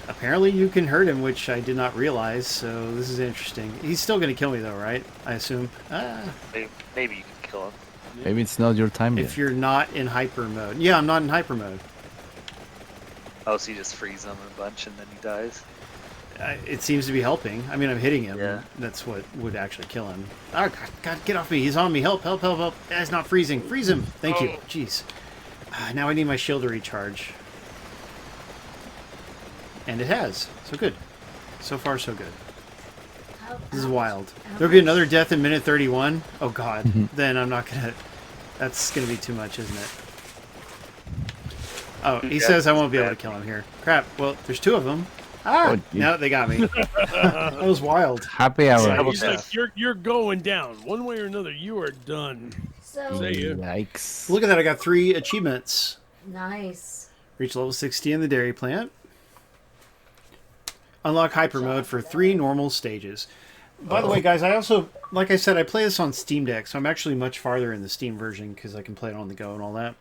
apparently you can hurt him, which I did not realize, so this is interesting. He's still going to kill me though, right? I assume. Maybe you can kill him. Maybe it's not your time If yet. you're not in hyper mode. Yeah, I'm not in hyper mode. Oh, so you just freeze him a bunch and then he dies? It seems to be helping. I mean, I'm hitting him. Yeah. That's what would actually kill him. Oh, God, get off me. He's on me. Help, help, help, help. He's not freezing. Freeze him. Thank you. Jeez. Now I need my shield to recharge. And it has. So good. So far, so good. This is wild. There'll be another death in minute 31. Oh, God. Then I'm not going to... That's going to be too much, isn't it? Oh, he says I won't be able to kill him here. Crap. Well, there's two of them. Oh, No, they got me. That was wild. Happy hour. He's like, you're going down. One way or another, you are done. So Say ya. Yikes. Look at that. I got 3 achievements. nice. Reach level 60 in the dairy plant. Unlock hyper mode for 3 normal stages. By the way, guys, I also, like I said, I play this on Steam Deck, so I'm actually much farther in the Steam version because I can play it on the go and all that.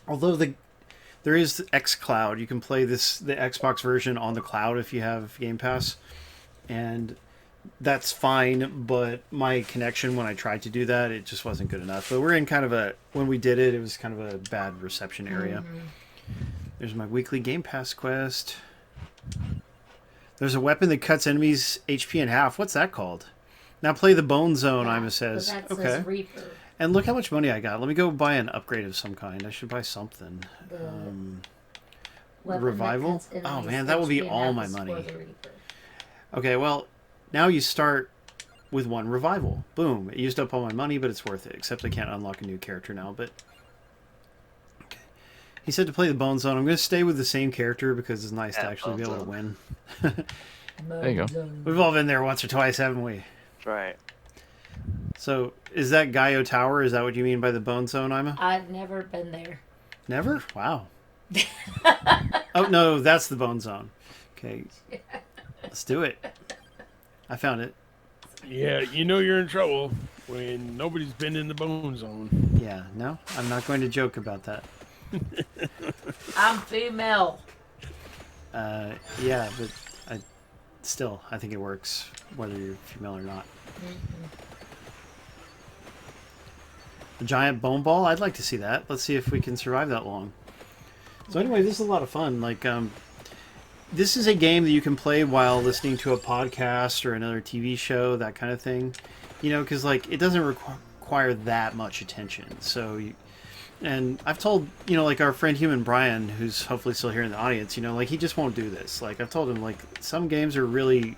Although there is xCloud, you can play the Xbox version on the cloud if you have Game Pass, and that's fine. But my connection when I tried to do that, it just wasn't good enough. But we're in kind of when we did it, it was kind of a bad reception area. There's my weekly Game Pass quest. There's a weapon that cuts enemies' HP in half. What's that called? Now play the Bone Zone, Ima says. But that Okay. says Reaper. And look how much money I got. Let me go buy an upgrade of some kind. I should buy something. The weapon that Revival? cuts Oh, enemies' man, that will be HP in all half my is money. for the Reaper. Okay, well, now you start with 1 revival. Boom. It used up all my money, but it's worth it. Except I can't unlock a new character now, but... Okay. He said to play the Bone Zone. I'm going to stay with the same character because it's nice to actually be able to win. There you go. We've all been there once or twice, haven't we? That's right. So, is that Gaio Tower? Is that what you mean by the Bone Zone, Ima? I've never been there. Never? Wow. Oh, no, that's the Bone Zone. Okay. Let's do it. I found it. Yeah, you know you're in trouble when nobody's been in the Bone Zone. Yeah, no, I'm not going to joke about that. I'm female. Yeah, but I think it works, whether you're female or not. A giant bone ball? I'd like to see that. Let's see if we can survive that long. So anyway, this is a lot of fun. Like, this is a game that you can play while listening to a podcast or another TV show, that kind of thing. You know, because like it doesn't require that much attention. So, and I've told, you know, like our friend Human Brian, who's hopefully still here in the audience, you know, like he just won't do this. Like I've told him, like some games are really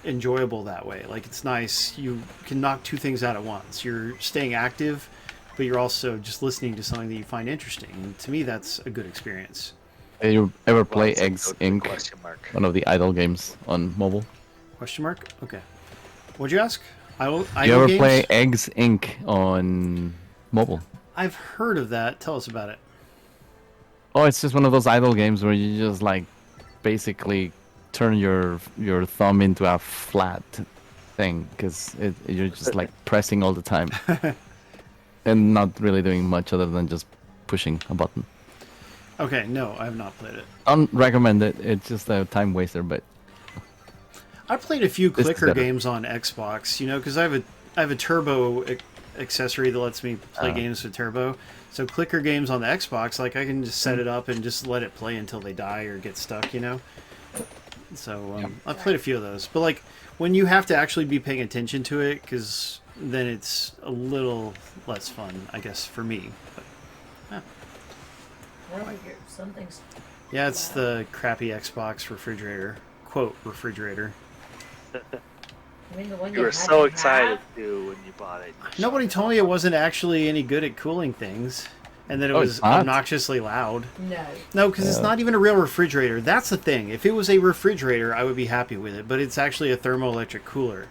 enjoyable that way. Like it's nice, you can knock two things out at once. You're staying active, but you're also just listening to something that you find interesting. And to me, that's a good experience. Did you ever play Well, Eggs Inc? Question mark. One of the idle games on mobile. Question mark? Okay. What'd you ask? You ever play Eggs Inc on mobile? I've heard of that. Tell us about it. Oh, it's just one of those idle games where you just like basically turn your thumb into a flat thing because you're just like pressing all the time and not really doing much other than just pushing a button. Okay, no, I have not played it. I don't recommend it. It's just a time waster, but I played a few This is clicker better. games on Xbox, you know, because I have a turbo accessory that lets me play games with turbo. So clicker games on the Xbox, like I can just set it up and just let it play until they die or get stuck, you know. So I've played a few of those, but like when you have to actually be paying attention to it, because then it's a little less fun, I guess, for me. But, Well, something's. yeah, it's the crappy Xbox refrigerator. Quote, refrigerator. I mean, the one You were had so to excited have? too when you bought it. Nobody told me it wasn't actually any good at cooling things, and that it Oh, was it's not? obnoxiously loud. No. No, because it's not even a real refrigerator. That's the thing. If it was a refrigerator, I would be happy with it, but it's actually a thermoelectric cooler.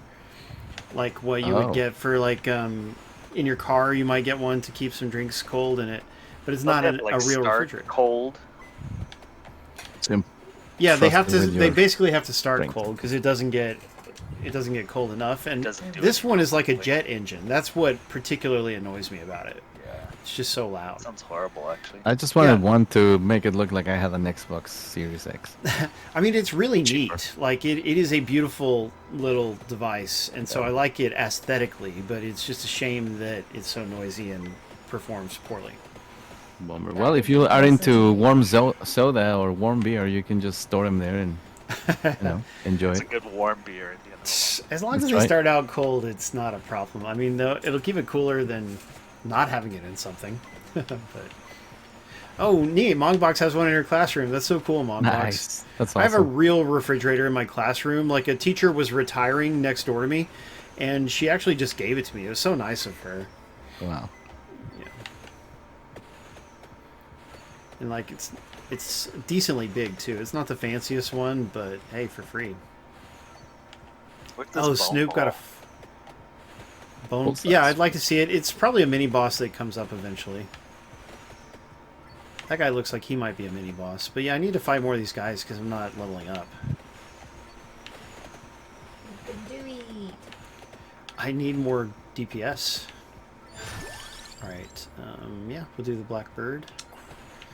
Like what you would get for, like, in your car, you might get one to keep some drinks cold in it, but it's not Doesn't it, a like, real start refrigerator. cold. Yeah, they have to. trust me with They your basically have to start drink. cold because it doesn't get cold enough. And Doesn't do this anything one is like a quickly. jet engine. That's what particularly annoys me about it. Yeah, It's just so loud. sounds horrible actually. I just wanted Yeah. one to make it look like I had an Xbox Series X. I mean, it's really neat. Like, it is a beautiful little device, and so I like it aesthetically, but it's just a shame that it's so noisy and performs poorly. Bummer. Well, if you are into warm soda or warm beer, you can just store them there and enjoy It's it. a good warm beer at the end of the As long as That's they right. start out cold, it's not a problem. I mean, though, it'll keep it cooler than not having it in something. But oh, neat! Mongbox has one in her classroom. That's so cool, Mongbox. Nice. That's awesome. I have a real refrigerator in my classroom. Like, a teacher was retiring next door to me, and she actually just gave it to me. It was so nice of her. Wow. Yeah. And like it's decently big too. It's not the fanciest one, but hey, for free. Where's this Oh, bone Snoop got a ball? bone. Full size. Yeah, I'd like to see it. It's probably a mini boss that comes up eventually. That guy looks like he might be a mini boss. But yeah, I need to fight more of these guys because I'm not leveling up. Dewey. I need more DPS. Alright, yeah, we'll do the Blackbird.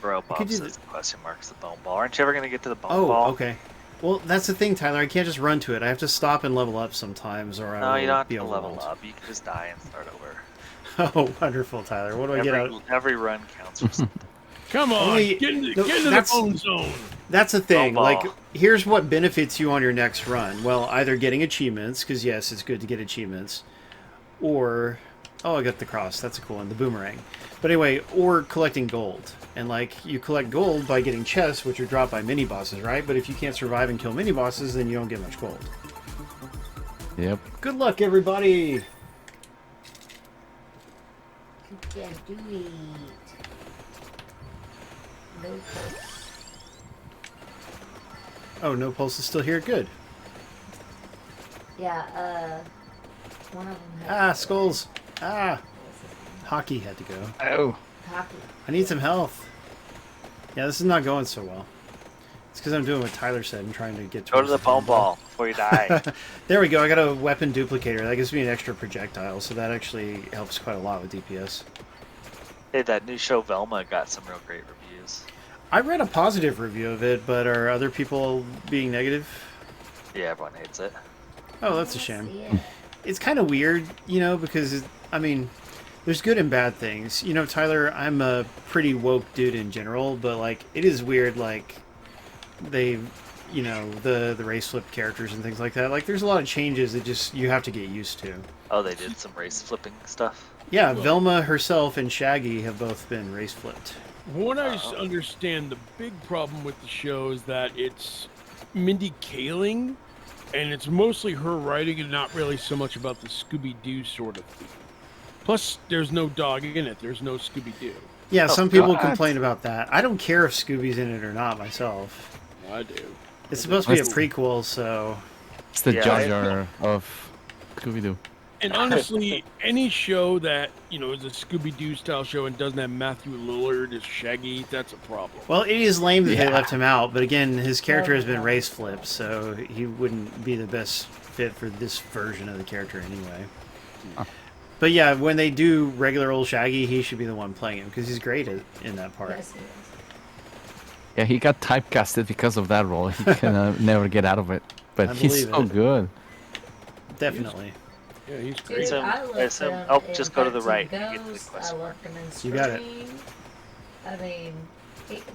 Bro, could Bob do says question marks the bone ball. Aren't you ever gonna get to the bone Oh, ball? okay. Well, that's the thing, Tyler. I can't just run to it. I have to stop and level up sometimes, or I No, will you don't have be to level overwhelmed. up. You can just die and start over. Oh, wonderful, Tyler. What do I get out? Every run counts for something. Come on, Only- get into, no, get into the that's- bone zone. That's the thing. Ball. Like, here's what benefits you on your next run. Well, either getting achievements, because yes, it's good to get achievements, or oh, I got the cross. That's a cool one, the boomerang. But anyway, or collecting gold. And like, you collect gold by getting chests, which are dropped by mini bosses, right? But if you can't survive and kill mini bosses, then you don't get much gold. Yep. Good luck, everybody. Yeah, Dewey. No pulse. Oh, no pulse is still here. Good. Yeah, one of them had Ah, skulls. Ah, hockey had to go. Oh. hockey. I need some health. Yeah, this is not going so well. It's because I'm doing what Tyler said and trying to get Go to towards the bone ball before you die. There we go. I got a weapon duplicator. That gives me an extra projectile, so that actually helps quite a lot with DPS. Hey, that new show Velma got some real great reviews. I read a positive review of it, but are other people being negative? Yeah, everyone hates it. Oh, that's a shame. Yeah. It's kind of weird, you know, because, I mean, there's good and bad things. You know, Tyler, I'm a pretty woke dude in general, but, like, it is weird, like, they you know, the race flip characters and things like that. Like, there's a lot of changes that just you have to get used to. Oh, they did some race flipping stuff. Yeah, Velma herself and Shaggy have both been race flipped. From what I understand, the big problem with the show is that it's Mindy Kaling, and it's mostly her writing and not really so much about the Scooby-Doo sort of thing. Plus, there's no dog in it. There's no Scooby-Doo. Yeah, some people complain about that. I don't care if Scooby's in it or not myself. I do. It's supposed to be a prequel, so... It's the Jar Jar of Scooby-Doo. And honestly, any show that, you know, is a Scooby-Doo style show and doesn't have Matthew Lillard as Shaggy, that's a problem. Well, it is lame that they left him out, but again, his character has been race flipped, so he wouldn't be the best fit for this version of the character anyway. But yeah, when they do regular old Shaggy, he should be the one playing him, because he's great in that part. Yes, he is. Yeah, he got typecasted because of that role. He can never get out of it. But he's so good. Definitely. Yeah, he's Dude, great. I loved him Oh, in just go to the right. Cartoon You get to the Ghost. I question. loved him in You got it. Scream. I mean,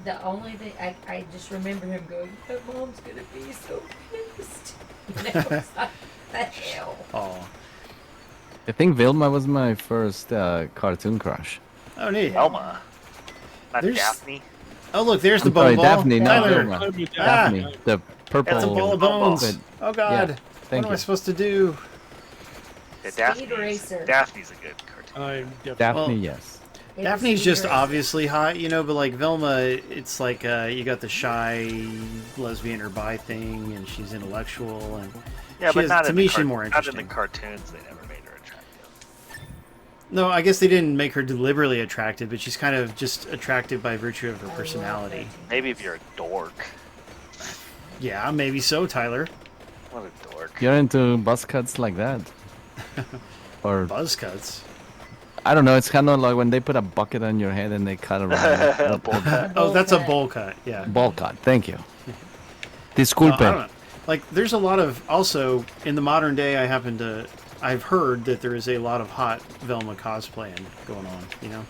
the only thing I just remember him going, "My mom's gonna be so pissed." You know, it's like, the hell. Oh. I think Vilma was my first cartoon crush. Oh, neat. Elma. Not There's- Daphne. Oh, look, there's the I'm sorry, ball. Daphne, not Tyler. Vilma. Ah. Daphne, the purple. That's a ball of bones. But- Oh, God. Yeah, What thank am I you. supposed to do? Yeah, Speed Racer. Daphne's a good cartoon. I'm definitely... Daphne, Well, yes. It was Daphne's Speed just Racer. obviously hot, you know, but like Velma, it's like you got the shy lesbian or bi thing, and she's intellectual, and Yeah, She but is- not to in me, the she's more Not in interesting. the cartoons. They never made her attractive. no, I guess they didn't make her deliberately attractive, but she's kind of just attractive by virtue of her I love personality. that. Maybe if you're a dork. Yeah, maybe so, Tyler. What a dork. You're into buzz cuts like that. Or, Buzz cuts. I don't know, it's kind of like when they put a bucket on your head and they cut around. A bowl cut. Oh, that's a cut. bowl cut. Yeah. Ball cut, thank you. No, Disculpe. I don't know. Like, there's a lot of also in the modern day. I've heard that there is a lot of hot Velma cosplaying going on. You know.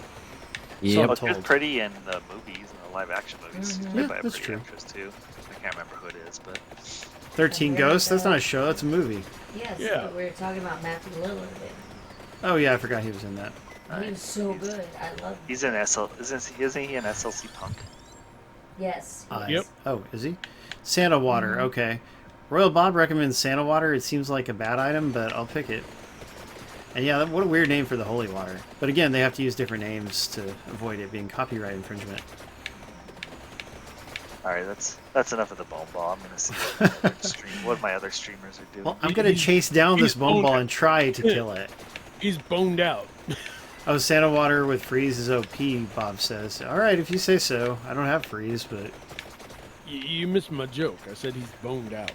Yep. Well, she was told. pretty in the movies, in the live action movies. She's played Yeah, by a that's pretty true. actress too. I can't remember who it is, but 13 Ghosts. That's not a show. That's a movie. Yes, Yeah. but we were talking about Matthew Lillard. Oh yeah, I forgot he was in that. And he was so good. I love him. he's in isn't he in SLC Punk? Yes. Yep. Oh, is he? Santa Water. Okay. Royal Bob recommends Santa Water. It seems like a bad item, but I'll pick it. And yeah, what a weird name for the holy water. But again, they have to use different names to avoid it being copyright infringement. All right, that's enough of the bone ball. I'm gonna see what my other streamers are doing. Well, I'm gonna chase down this he's bone ball owned- and try to kill it. He's boned out. Oh, Santa Water with freeze is OP, Bob says. All right, if you say so. I don't have freeze, but You missed my joke. I said he's boned out.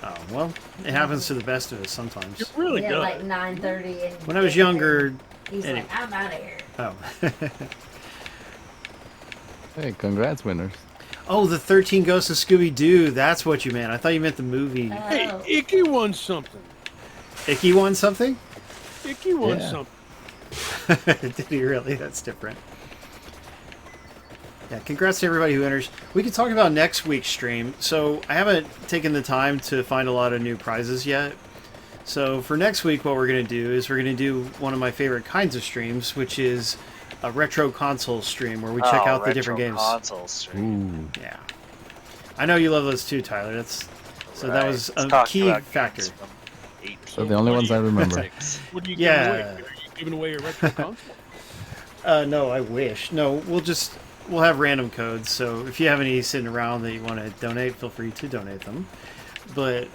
oh well, it happens to the best of us sometimes. It really Yeah, does. like 9:30. And When I was younger, he's anyway. like, I'm out of here. oh. Hey, congrats, winners. Oh, the 13 Ghosts of Scooby-Doo. That's what you meant. I thought you meant the movie. Hey, Oh. Icky won something. Icky won something? Icky won Yeah. something. Did he really? That's different. Yeah, congrats to everybody who enters. We can talk about next week's stream. So I haven't taken the time to find a lot of new prizes yet. So for next week, what we're going to do is we're going to do one of my favorite kinds of streams, which is a retro console stream where we check out the different games. Console stream. Ooh. Yeah. I know you love those too, Tyler. So that was Let's a talk key about factor. games from 18. So the only ones I remember. What are you Yeah. giving away? Are you giving away a retro console? No, I wish. No, we'll have random codes. So if you have any sitting around that you want to donate, feel free to donate them. But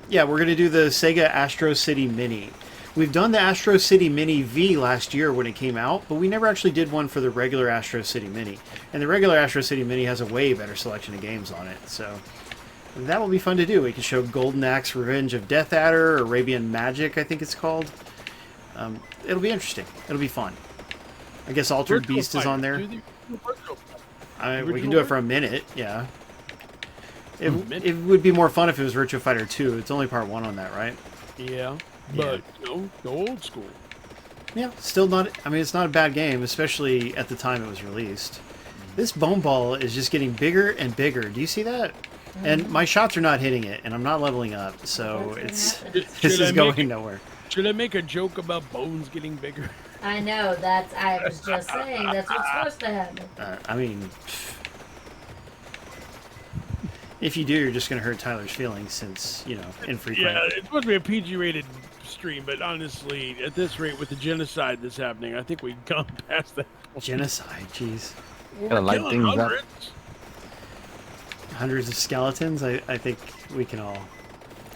yeah, we're gonna do the Sega Astro City Mini. We've done the Astro City Mini V last year when it came out, but we never actually did one for the regular Astro City Mini. And the regular Astro City Mini has a way better selection of games on it. So that will be fun to do. We can show Golden Axe Revenge of Death Adder, or Arabian Magic, I think it's called. It'll be interesting. It'll be fun. I guess Altered Virtual Beast is Fighter. on there. Do the virtual fighter. We can Original do it for a minute, yeah. It minute? it would be more fun if it was Virtua Fighter 2. It's only part 1 on that, right? Yeah, but no old school. Yeah, still not... I mean, it's not a bad game, especially at the time it was released. This bone ball is just getting bigger and bigger. Do you see that? And my shots are not hitting it, and I'm not leveling up, so What's gonna this Should is I going make it- nowhere. Should I make a joke about bones getting bigger? I know, I was just saying, that's what's supposed to happen. I mean, if you do, you're just going to hurt Tyler's feelings since, infrequent. Yeah, it's supposed to be a PG-rated stream, but honestly, at this rate, with the genocide that's happening, I think we've gone past that point. Genocide, jeez. We're light killing things up. hundreds. Hundreds of skeletons, I think we can all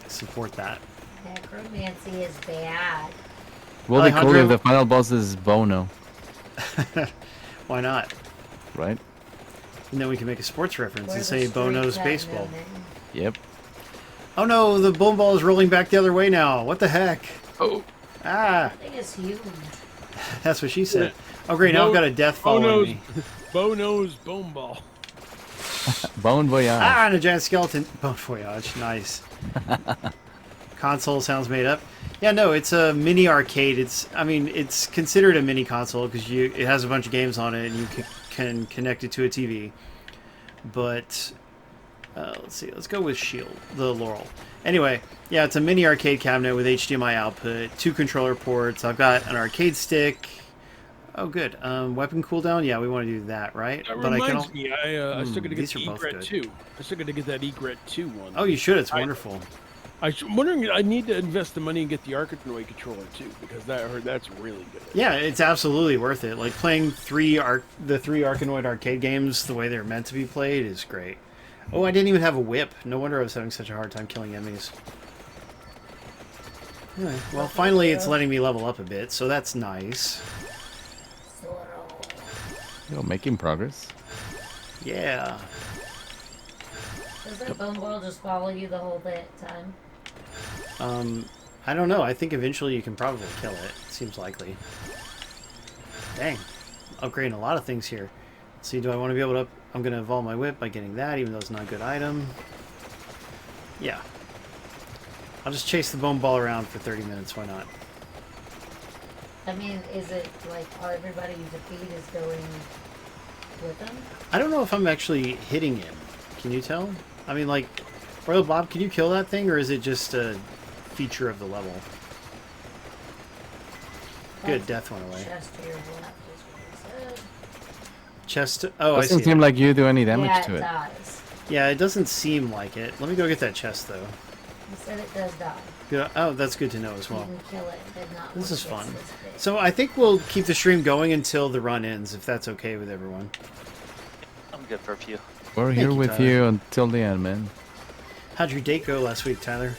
support that. Necromancy is bad. Will be cool Alejandro- if the final boss is Bono, Why not? right? And then we can make a sports reference and Where's say the Bono's street cat baseball. moving? Yep. Oh no, the bone ball is rolling back the other way now. What the heck? Oh. Ah, That thing is huge. that's what she said. Oh great, now I've got a death following me. Bono's bone ball. Bone Voyage. Ah, and a giant skeleton. Bone voyage, nice. Console sounds made up. Yeah, no, it's a mini arcade. It's considered a mini console because it has a bunch of games on it and you can connect it to a TV. But let's see, let's go with Shield, the Laurel. Anyway, yeah, it's a mini arcade cabinet with HDMI output, 2 controller ports. I've got an arcade stick. Oh, good. Weapon cooldown. Yeah, we want to do that, right? That But reminds me, I still got to get these the are both Egret good. 2. I still got to get that Egret 2 one. Oh, you should. It's wonderful. I'm wondering, I need to invest the money and get the Arkanoid controller too, because I heard that's really good. Yeah, it's absolutely worth it. Like playing the 3 Arkanoid arcade games the way they're meant to be played is great. Oh, I didn't even have a whip. No wonder I was having such a hard time killing enemies. Anyway, well, finally it's letting me level up a bit, so that's nice. You're making progress. Yeah. Does that bone ball just follow you the whole time? I don't know. I think eventually you can probably kill it. Seems likely. Dang. Upgrading a lot of things here. Let's see, do I want to be able to... I'm going to evolve my whip by getting that, even though it's not a good item. Yeah. I'll just chase the bone ball around for 30 minutes. Why not? I mean, is it like everybody you defeat is going with them? I don't know if I'm actually hitting him. Can you tell? I mean, like... Royal Bob, can you kill that thing, or is it just a feature of the level? Good, death went away. Chest to your left is what it said. Chest... Oh, I Doesn't see. seem like you do any damage Yeah, to it. dies. Yeah, it doesn't seem like it. Let me go get that chest, though. He said it does die. Good. Oh, that's good to know as well. You can kill it, but not This once is it fun. gets this big. So I think we'll keep the stream going until the run ends, if that's okay with everyone. I'm good for a few. We're here you, with Tyler. you until the end, man. How'd your date go last week, Tyler?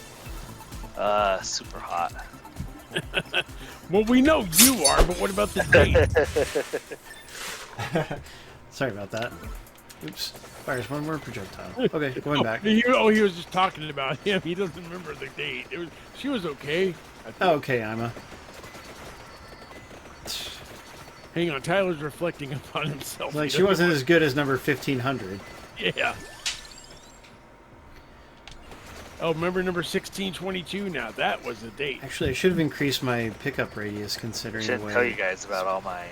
Super hot. Well, we know you are, but what about the date? Sorry about that. Oops. Fires one more projectile. Okay, going back. He was just talking about him. He doesn't remember the date. She was okay. I think. Oh, okay, Ima. Hang on, Tyler's reflecting upon himself. Like, He she wasn't doesn't- as good as number 1500. Yeah. Oh, remember number 1622 now? That was the date. Actually, I should have increased my pickup radius I considering the shouldn't way... tell you guys about all my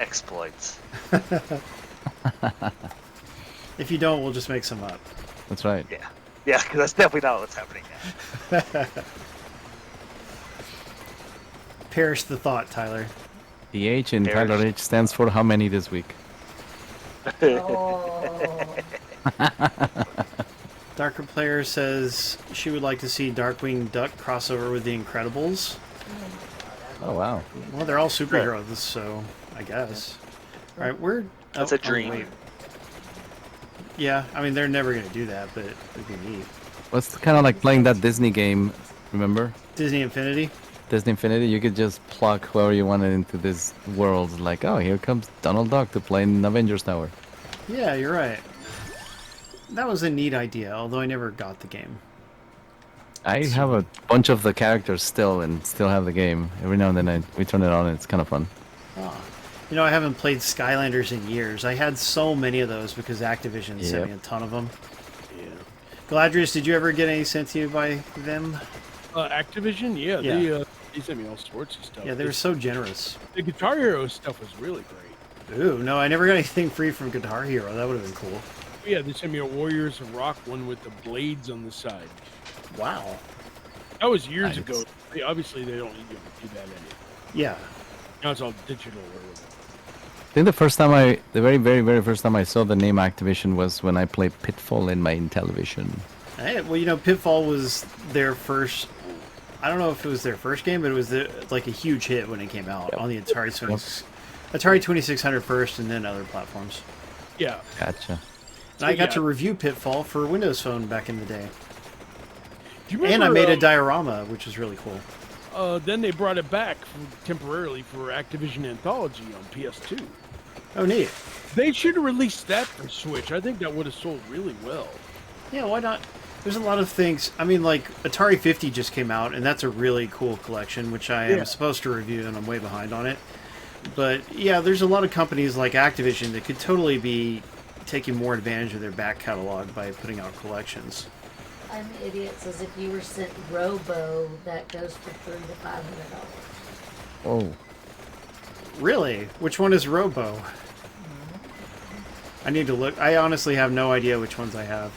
exploits. If you don't, we'll just make some up. That's right. Yeah. Yeah, because that's definitely not what's happening now. Perish the thought, Tyler. The H in There's- Tyler H stands for how many this week? Oh, Darker Player says she would like to see Darkwing Duck crossover with the Incredibles. Oh, wow. Well, they're all superheroes, so I guess. All right, we're... That's a dream. wait. Yeah, I mean, they're never going to do that, but it'd be neat. Well, it's kind of like playing that Disney game, remember? Disney Infinity? Disney Infinity, you could just plug whoever you wanted into this world. Like, oh, here comes Donald Duck to play in Avengers Tower. Yeah, you're right. That was a neat idea, although I never got the game. I have a bunch of the characters still and still have the game. Every now and then we turn it on and it's kind of fun. Ah. You know, I haven't played Skylanders in years. I had so many of those because Activision sent Yep. me a ton of them. Yeah. Galadrius, did you ever get any sent to you by them? Activision? Yeah, Yeah. they sent me all sorts of stuff. Yeah, they were so generous. The Guitar Hero stuff was really great. Ooh, no, I never got anything free from Guitar Hero. That would have been cool. Yeah, they sent me a Warriors of Rock one with the blades on the side. Wow. That was years Nice. ago. Obviously, they don't do that anymore. Yeah. Now it's all digital or whatever. I think the very, very, very first time I saw the name Activision was when I played Pitfall in my Intellivision. Hey, well, Pitfall was their first. I don't know if it was their first game, but it was like a huge hit when it came out on the Atari 2600 first, and then other platforms. Yeah. Gotcha. And I got to review Pitfall for Windows Phone back in the day. Do you remember, And I made a diorama, which was really cool. Then they brought it back temporarily for Activision Anthology on PS2. Oh, neat. They should have released that for Switch. I think that would have sold really well. Yeah, why not? There's a lot of things. I mean, like, Atari 50 just came out, and that's a really cool collection, which I am supposed to review, and I'm way behind on it. But, yeah, there's a lot of companies like Activision that could totally be taking more advantage of their back catalog by putting out collections. I'm an idiot says if you were sent Robo, that goes for $300 to $500. Oh. Really? Which one is Robo? I need to look. I honestly have no idea which ones I have.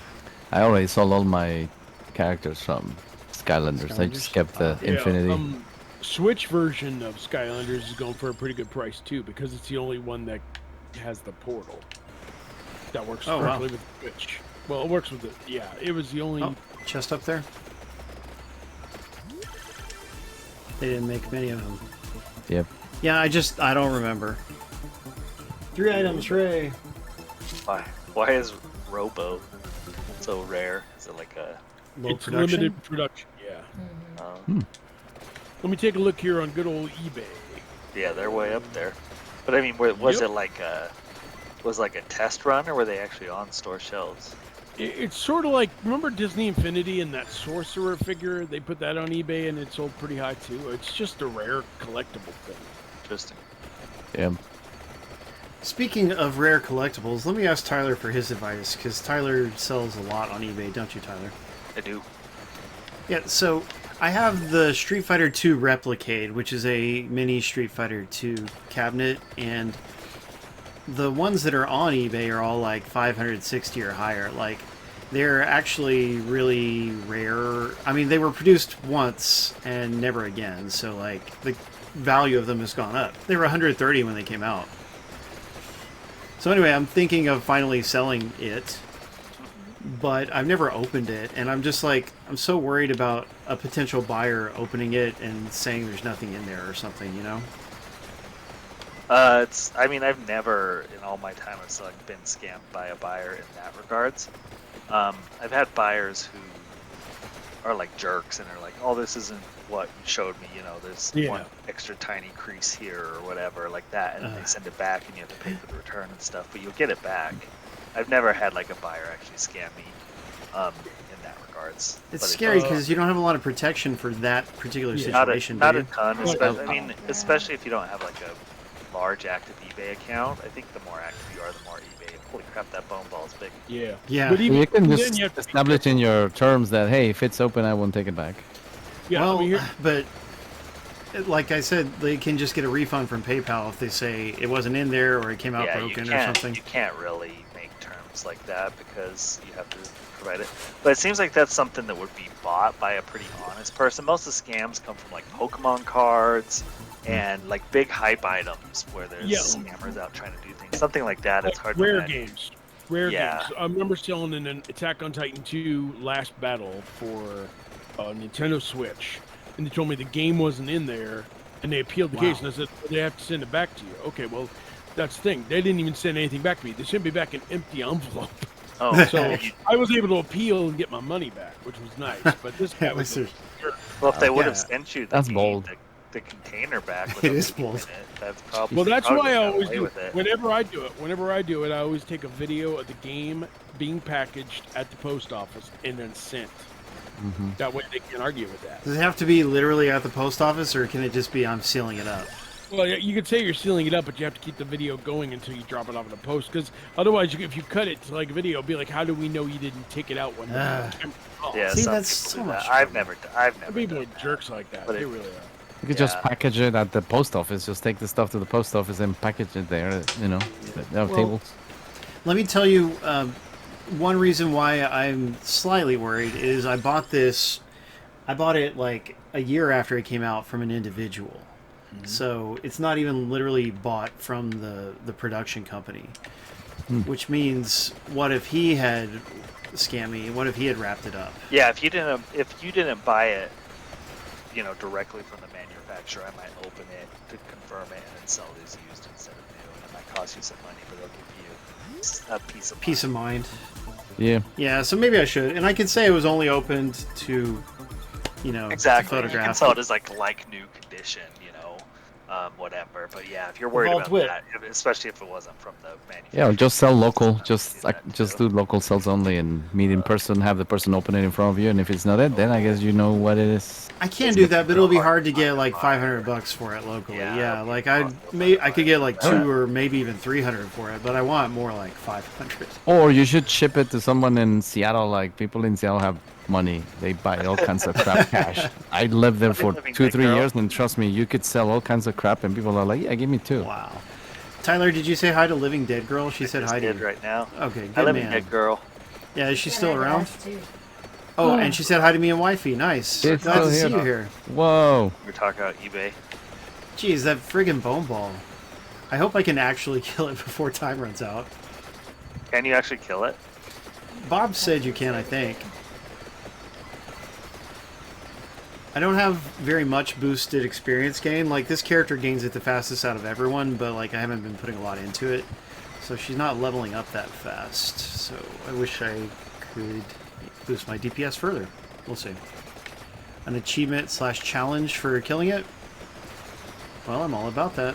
I already sold all my characters from Skylanders. I just kept the Infinity. Switch version of Skylanders is going for a pretty good price too, because it's the only one that has the portal that works correctly with Switch. Well, it works with it. Yeah, it was the only. Chest up there. They didn't make many of them. Yep. Yeah, I don't remember. 3 items, Ray. Why is Robo so rare? Is it like a Low it's production? limited production. Yeah. Let me take a look here on good old eBay. Yeah, they're way up there. But I mean, was it like a test run, or were they actually on store shelves? It's sort of like, remember Disney Infinity and that sorcerer figure? They put that on eBay and it sold pretty high too. It's just a rare collectible thing. Interesting. Yeah. Speaking of rare collectibles, let me ask Tyler for his advice, because Tyler sells a lot on eBay, don't you, Tyler? I do. Yeah, so I have the Street Fighter II Replicade, which is a mini Street Fighter II cabinet, and the ones that are on eBay are all like 560 or higher. Like, they're actually really rare. I mean, they were produced once and never again, so like the value of them has gone up. They were 130 when they came out. So anyway, I'm thinking of finally selling it, but I've never opened it, and I'm just like, I'm so worried about a potential buyer opening it and saying there's nothing in there or something, you know? I mean, I've never, in all my time of selling, been scammed by a buyer in that regards. I've had buyers who are like jerks and are like, oh, this isn't what you showed me, you know, there's one extra tiny crease here or whatever like that, and they send it back and you have to pay for the return and stuff, but you'll get it back. I've never had like a buyer actually scam me in that regards. It's scary because you don't have a lot of protection for that particular situation. Not a ton, especially, I mean, especially if you don't have like a large active eBay account. I think the more active you are, the more eBay. Holy crap, that bone ball is big. Yeah. Yeah. But even You can then, just you have to establish in your terms that, hey, if it's open, I won't take it back. Yeah, Well, I mean, but like I said, they can just get a refund from PayPal if they say it wasn't in there or it came out broken or something. You can't really make terms like that because you have to provide it. But it seems like that's something that would be bought by a pretty honest person. Most of the scams come from like Pokemon cards and like big hype items where there's scammers out trying to do things. Something like that. It's hard to rare imagine. games. Rare games. I remember selling an Attack on Titan 2 Last Battle for Nintendo Switch, and they told me the game wasn't in there, and they appealed the case, and I said, well, they have to send it back to you. Okay, well, that's the thing. They didn't even send anything back to me. They sent me back an empty envelope. Oh, so I was able to appeal and get my money back, which was nice. But this guy was well, if they would have sent you the container back with it is bold. That's probably well, that's why I always do it. Whenever I do it, I always take a video of the game being packaged at the post office and then sent. Mm-hmm. That way they can't argue with that. Does it have to be literally at the post office, or can it just be I'm sealing it up? Well, you could say you're sealing it up, but you have to keep the video going until you drop it off in the post. Because otherwise, if you cut it to like a video, it'll be like, how do we know you didn't take it out when the camera off? Yeah, see, that's so much. I've never People are done jerks like that. They really are. You could just package it at the post office. Just take the stuff to the post office and package it there. You know, they have tables. Let me tell you, one reason why I'm slightly worried is I bought it like a year after it came out from an individual. So it's not even literally bought from the production company. Which means, what if he had scammed me? What if he had wrapped it up? Yeah, if you didn't buy it, directly from the manufacturer, I might open it to confirm it and then sell it as used instead of new. And it might cost you some money, but it'll give you a peace of mind. Yeah. Yeah, so maybe I should. And I could say it was only opened to, exactly. photograph. You can sell it as like new condition, whatever. But yeah, if you're worried Evolved about that, especially if it wasn't from the manufacturer. Yeah, just sell local. Just do do local sales only and meet in person. Have the person open it in front of you, and if it's not it, then I guess you know what it is. I can do that, but it'll be hard to get like $500 for it locally. Yeah, like I could get like 2 or maybe even 300 for it, but I want more like 500. Or you should ship it to someone in Seattle. Like people in Seattle have money; they buy all kinds of crap cash. I lived there for 2-3 years, and trust me, you could sell all kinds of crap, and people are like, "Yeah, give me 2." Wow. Tyler, did you say hi to Living Dead Girl? She said hi to you. right now. Okay, good I live man. in Dead Girl. Yeah, is she still I around? asked too. Oh, and she said hi to me and wifey. Nice. It's Glad to still see here. you here. Whoa! We're talking about eBay. Jeez, that friggin' bone ball. I hope I can actually kill it before time runs out. Can you actually kill it? Bob said you can, I think. I don't have very much boosted experience gain. Like, this character gains it the fastest out of everyone, but, like, I haven't been putting a lot into it. So she's not leveling up that fast. So I wish I could boost my DPS further. We'll see. An achievement / challenge for killing it? Well, I'm all about that.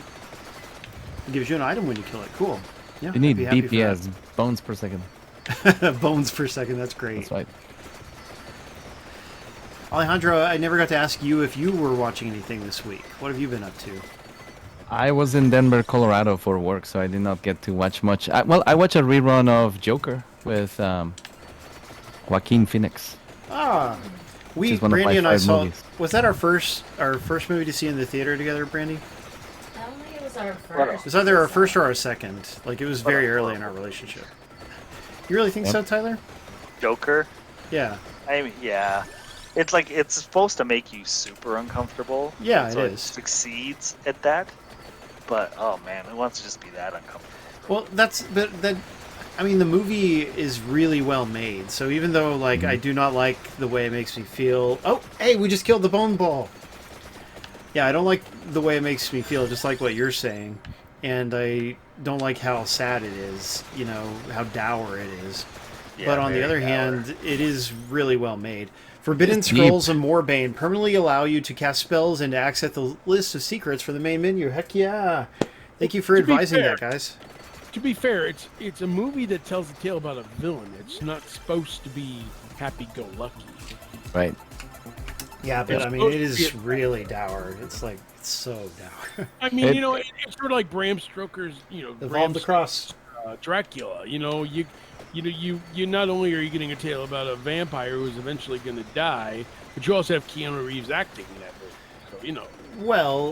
It gives you an item when you kill it. Cool. Yeah, You need I'd be happy for BPS, bones per second. that. Bones per second, that's great. That's right. Alejandro, I never got to ask you if you were watching anything this week. What have you been up to? I was in Denver, Colorado for work, so I did not get to watch much. I watched a rerun of Joker with Joaquin Phoenix. Ah, Which is one of my Brandy and I favorite saw. movies. Was that our first movie to see in the theater together, Brandy? I don't think it was our first. It was either our first or our second. Like, it was very early in our relationship. You really think Yep. so, Tyler? Joker? Yeah. I mean, yeah. It's like, it's supposed to make you super uncomfortable. Yeah, so it is. Succeeds at that. But, oh man, it wants to just be that uncomfortable. Well, I mean, the movie is really well made. So even though, like, I do not like the way it makes me feel. Oh, hey, we just killed the bone ball. Yeah, I don't like the way it makes me feel, just like what you're saying. And I don't like how sad it is, how dour it is. Yeah, but on the very other dour. hand, it is really well made. Forbidden It's Scrolls and Moorbane permanently allow you to cast spells and to access the list of secrets for the main menu. Heck yeah! Thank you for To be advising fair- that, guys. To be fair, it's a movie that tells a tale about a villain. It's not supposed to be happy-go-lucky. Right. Yeah, but It's I mean, supposed it to is be a- really dour. It's so dour. I mean, It- it's sort of like Bram Stoker's, Evolved Bram across. Dracula. You not only are you getting a tale about a vampire who's eventually going to die, but you also have Keanu Reeves acting in that movie. So Well,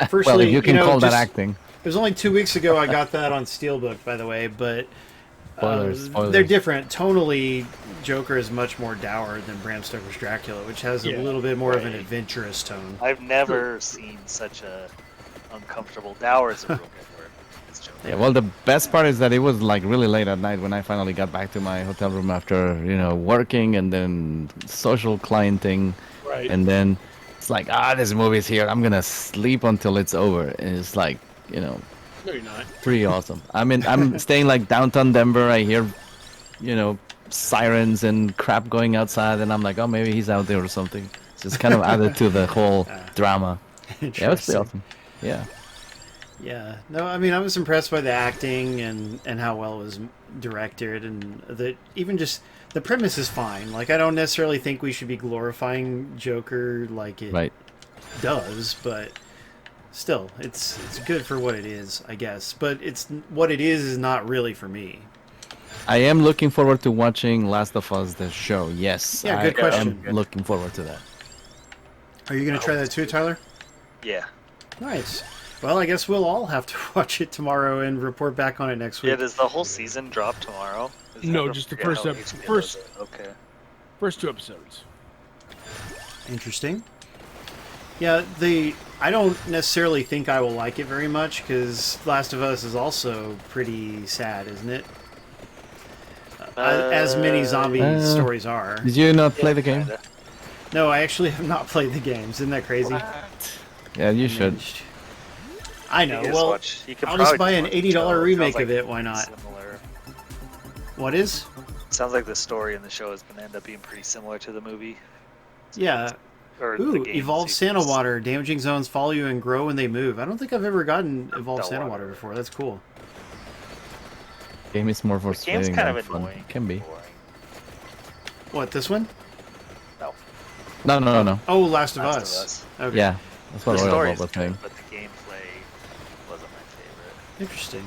firstly, Well, if you can call that just- acting. It was only 2 weeks ago I got that on Steelbook, by the way, but Spoilers. they're different. Tonally, Joker is much more dour than Bram Stoker's Dracula, which has a Yeah, little bit more of an right. adventurous tone. I've never seen such a uncomfortable dour as a real good word. It's Joker. Yeah, well, the best part is that it was like really late at night when I finally got back to my hotel room after, working and then social clienting. right. And then it's like, this movie's here. I'm going to sleep until it's over. And it's like, No, you're not. pretty awesome. I mean, I'm staying like downtown Denver. I hear, sirens and crap going outside. And I'm like, oh, maybe he's out there or something. It's just kind of added to the whole drama. Yeah, it was pretty awesome. Yeah. Yeah. No, I mean, I was impressed by the acting and how well it was directed, and even just the premise is fine. Like, I don't necessarily think we should be glorifying Joker like it Right. does, but still, it's good for what it is, I guess. But what it is not really for me. I am looking forward to watching Last of Us, the show. Yes. Yeah, good I question. am looking forward to that. Are you going to try that too, Tyler? Yeah. Nice. Well, I guess we'll all have to watch it tomorrow and report back on it next week. Yeah, does the whole season drop tomorrow? No, just the first First. Okay. First 2 episodes. Interesting. Yeah, I don't necessarily think I will like it very much because Last of Us is also pretty sad, isn't it? As many zombie stories are. Did you not play the game? Kinda. No, I actually have not played the games. Isn't that crazy? Yeah, you should. I know. You can Well, you can I'll just probably buy an watch $80 the show. It remake sounds of like it. Why not? Similar. What is? Sounds like the story in the show is going to end up being pretty similar to the movie. Yeah. Or the Ooh, game evolved sequence. Santa Water. Damaging zones follow you and grow when they move. I don't think I've ever gotten evolved Santa Water. Water before. That's cool. Game is more for The game's sweating kind than of fun. annoying. Can be. Boring. What, this one? No. No. Oh, Last of Last of Us. Us. Okay. Yeah, that's what The Oil story Bob is was good, saying. but the gameplay wasn't my favorite. Interesting.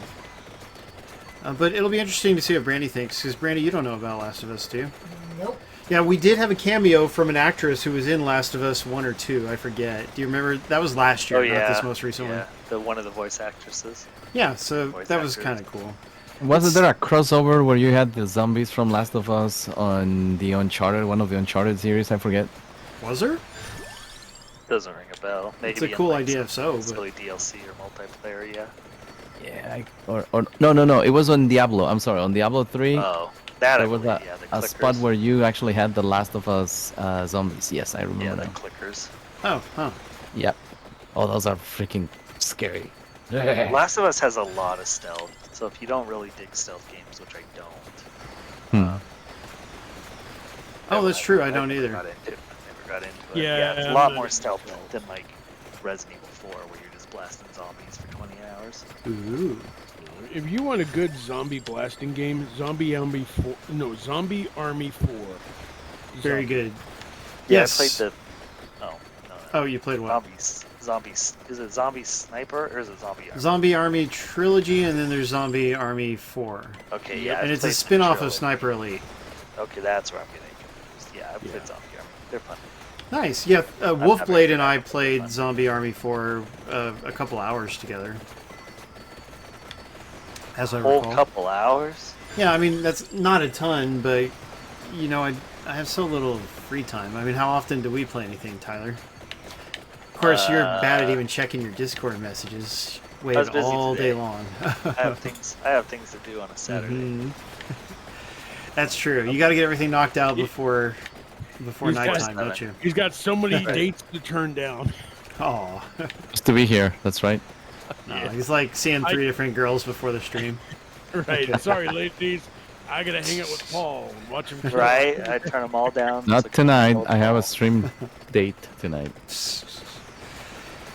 But it'll be interesting to see what Brandy thinks, because Brandy, you don't know about Last of Us, do you? Nope. Yeah, we did have a cameo from an actress who was in Last of Us 1 or 2, I forget. Do you remember? That was last year, Oh yeah, not this most recent yeah. one. The one of the voice actresses. Yeah, so Voice that was actors. kind of cool. Wasn't there a crossover where you had the zombies from Last of Us on the Uncharted, one of the Uncharted series? I forget. Was there? Doesn't ring a bell. Maybe It's a in, cool like, idea some if so, but... silly DLC or multiplayer. Yeah. Yeah, or no. It was on Diablo. I'm sorry, on Diablo 3. Oh, that I There was believe, a, yeah, the a clickers. spot where you actually had the Last of Us zombies. Yes, I Yeah, remember the now. clickers. Oh, huh. Yep. Oh, those are freaking scary. Last of Us has a lot of stealth, so if you don't really dig stealth games, which I don't. Hmm. Oh, that's true, I don't never either. got into it. Never got into it. Yeah, it's a I'm lot not more into stealth stealth. than like Resident Evil 4, where you're just blasting zombies for 20 hours. Ooh. If you want a good zombie blasting game, Zombie Army 4. No, Zombie Army 4. Very Zombie. good. Yeah, Yes. I played the. Oh, no. Oh, you played what? Zombies. Is it Zombie Sniper or is it Zombie Army? Zombie Army Trilogy, and then there's Zombie Army 4. Okay, yeah. And I it's a played the spin-off of trilogy. Sniper Elite. Okay, that's where I'm getting confused. Yeah, I played Yeah. Zombie Army. They're fun. Nice. Yeah, having Wolfblade and I fun. played Zombie Army 4 a couple hours together. As I Whole recall. couple hours. Yeah, I mean, that's not a ton, but, you know, I have so little free time. I mean, how often do we play anything, Tyler? Of course, you're bad at even checking your Discord messages. I was Waited busy all today. day long. I have things to do on a Saturday. Mhm. That's true. You got to get everything knocked out before He's got- nighttime, don't you? He's got so many Right. dates to turn down. Oh, Just to be here. That's right. no, he's like seeing 3 different girls before the stream. Right. Sorry, ladies. I gotta hang out with Paul and watch him. kill. Right? I turn them all down. Not so- tonight. I have a stream date tonight.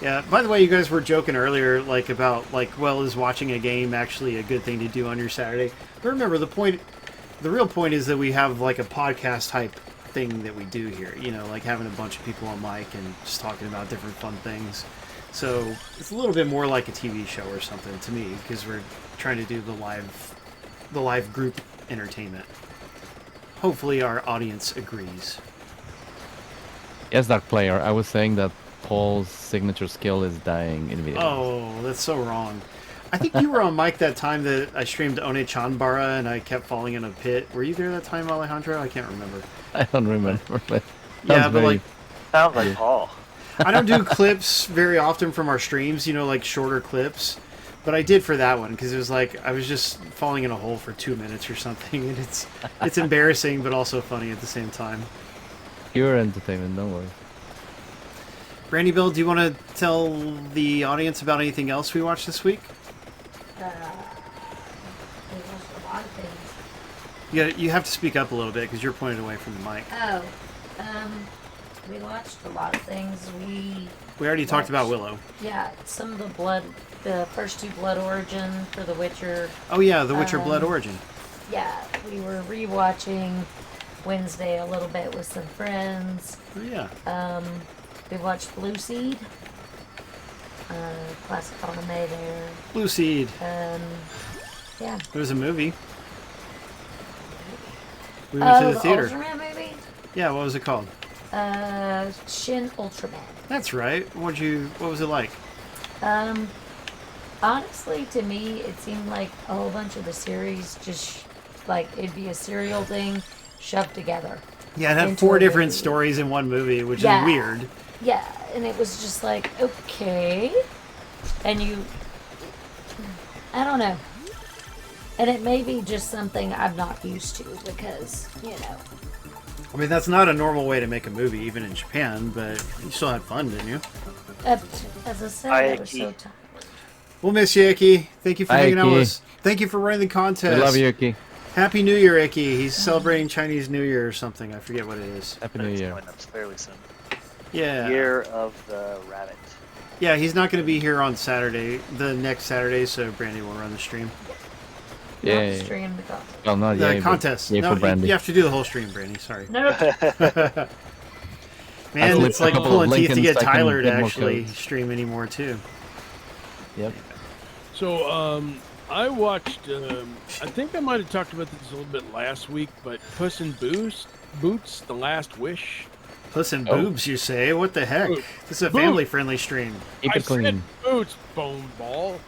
Yeah. By the way, you guys were joking earlier, like about like, well, is watching a game actually a good thing to do on your Saturday? But remember, the real point is that we have like a podcast type thing that we do here. You know, like having a bunch of people on mic and just talking about different fun things. So it's a little bit more like a TV show or something to me because we're trying to do the live group entertainment. Hopefully, our audience agrees. Yes, Dark Player. I was saying that Paul's signature skill is dying in video. Oh, that's so wrong. I think you were on mic that time that I streamed One Chanbara and I kept falling in a pit. Were you there that time, Alejandro? I can't remember. I don't remember. But Yeah, sounds but very- like, Sounds like Paul. I don't do clips very often from our streams, you know, like shorter clips. But I did for that one because it was like I was just falling in a hole for 2 minutes or something, and it's embarrassing but also funny at the same time. pure entertainment. Don't worry. Brandy Bill, do you want to tell the audience about anything else we watched this week? We watched a lot of things. You have to speak up a little bit because you're pointed away from the mic. Oh, we watched a lot of things. We already talked about Willow. Yeah, some of the first 2 Blood Origin for The Witcher. Oh yeah, The Witcher Blood Origin. Yeah, we were rewatching Wednesday a little bit with some friends. Oh yeah. We watched Blue Seed. Classic anime there. Blue Seed. Yeah. There was a movie. We went to the theater. Ultraman movie? Yeah, what was it called? Shin Ultraman. That's right. What was it like? honestly, to me, it seemed like a whole bunch of the series just like it'd be a serial thing shoved together. Yeah, it had into 4 a different movie. stories in one movie, which Yeah. is weird. Yeah, and it was just like, okay. And I don't know. And it may be just something I'm not used to because, I mean, that's not a normal way to make a movie, even in Japan, but you still had fun, didn't you? as I said, I was so Iki. tired. We'll miss you, Icky. Thank you for Hi, hanging out with Icky. us. Thank you for running the contest. I love you, Yuki. Happy New Year, Icky. He's celebrating Chinese New Year or something. I forget what it is. Happy New It's Year. coming up fairly soon. Yeah. Year of the Rabbit. Yeah, he's not going to be here on Saturday, the next Saturday, so Brandy will run the stream. Yeah. Not stream the contest. Well, not The yet. contest. Yeah, No, for Brandy. you have to do the whole stream, Brandy. Sorry. No, Man, I'll it's leave like a couple of pulling teeth to Lincolns get so I can Tyler to get more actually codes. stream anymore, too. Yep. So, I watched, I think I might have talked about this a little bit last week, but Puss in Boots, The Last Wish. Puss in Oh. Boobs, you say? What the heck? Boobs. This is a Boobs. family-friendly stream. Keep I it clean. said Boots, Bone Ball.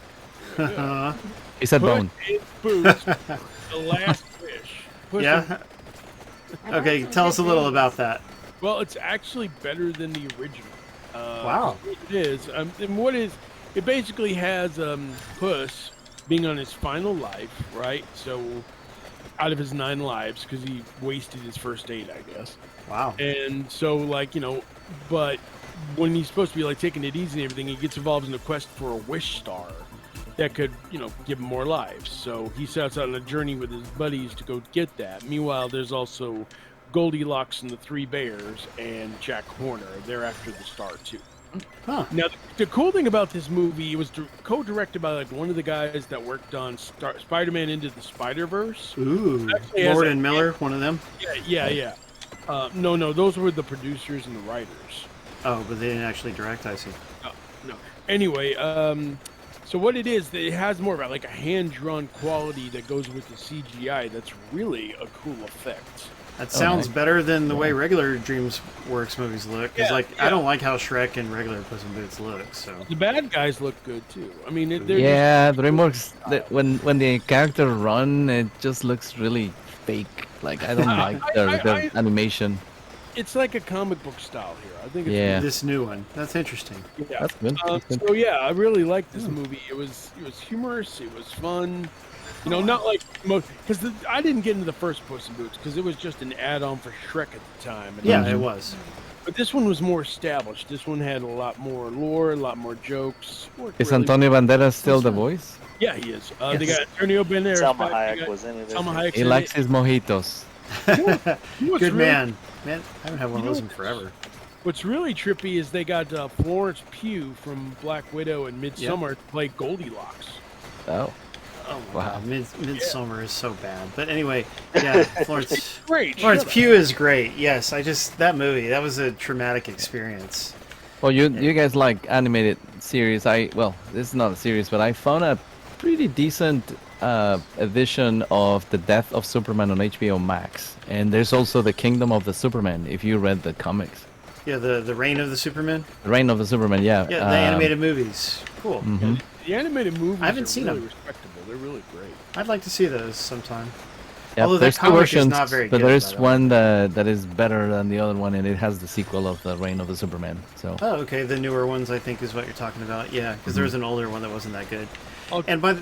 Yeah. He said Puss bone. in Boots, The Last Wish. Puss in- Yeah? I Okay, like tell some us a good little movies. about that. Well, it's actually better than the original. Wow. It is. And what is, it basically has Puss being on his final life, right? So, out of his 9 lives, because he wasted his first 8, I guess. Wow. And so, like, but when he's supposed to be, like, taking it easy and everything, he gets involved in a quest for a wish star that could, give him more lives. So he sets out on a journey with his buddies to go get that. Meanwhile, there's also Goldilocks and the 3 Bears and Jack Horner. They're after the star, too. Huh. Now, the cool thing about this movie, it was co-directed by, like, one of the guys that worked on Spider-Man Into the Spider-Verse. Ooh. Actually has Lord a- and Miller, one of them? Yeah. No, those were the producers and the writers. Oh, but they didn't actually direct, I see. No. Anyway, so what it is, it has more of like a hand-drawn quality that goes with the CGI. That's really a cool effect. That sounds nice. better than the way regular DreamWorks movies look. Because, Yeah, I don't like how Shrek and regular Puss in Boots look, so... The bad guys look good too. I mean, they're Yeah, DreamWorks. When the character run, it just looks really fake. Like I don't like their animation. it's like a comic book style here. I think it's Yeah. This new one. That's interesting. yeah. That's good. That's good. So yeah, I really liked this movie. It was humorous. It was fun. Not like most, because I didn't get into the first Puss in Boots because it was just an add-on for Shrek at the time. And Yeah, it was. But this one was more established. This one had a lot more lore, a lot more jokes. Is Antonio Banderas still the voice? Yeah, he is. They Yes. got Antonio Banderas. Selma back, they Hayek got was in it. Selma I think. Hayek's He in likes it. his mojitos. What's Good really- man. Man, I haven't had one of You those know- in forever. What's really trippy is they got Florence Pugh from Black Widow and Midsommar to play Goldilocks. Oh, Oh, wow. Midsummer is so bad. But anyway, yeah, Florence great. Florence shut up. Pugh is great. Yes, that movie, that was a traumatic experience. Well, you guys like animated series. Well, this is not a series, but I found a pretty decent edition of The Death of Superman on HBO Max, and there's also The Kingdom of the Superman. If you read the comics, Yeah, the Reign of the Superman. The Reign of the Superman. Yeah. Yeah, the animated movies. Cool. Mhm. The animated movies I haven't are seen really them. respectable. They're really great. I'd like to see those sometime. Yeah, Although that there's two comic is versions, not very but good, there by is the way. one that is better than the other one, and it has the sequel of The Reign of the Superman. So Oh, okay. The newer ones, I think, is what you're talking about. Yeah, because there was an older one that wasn't that good. Okay. And by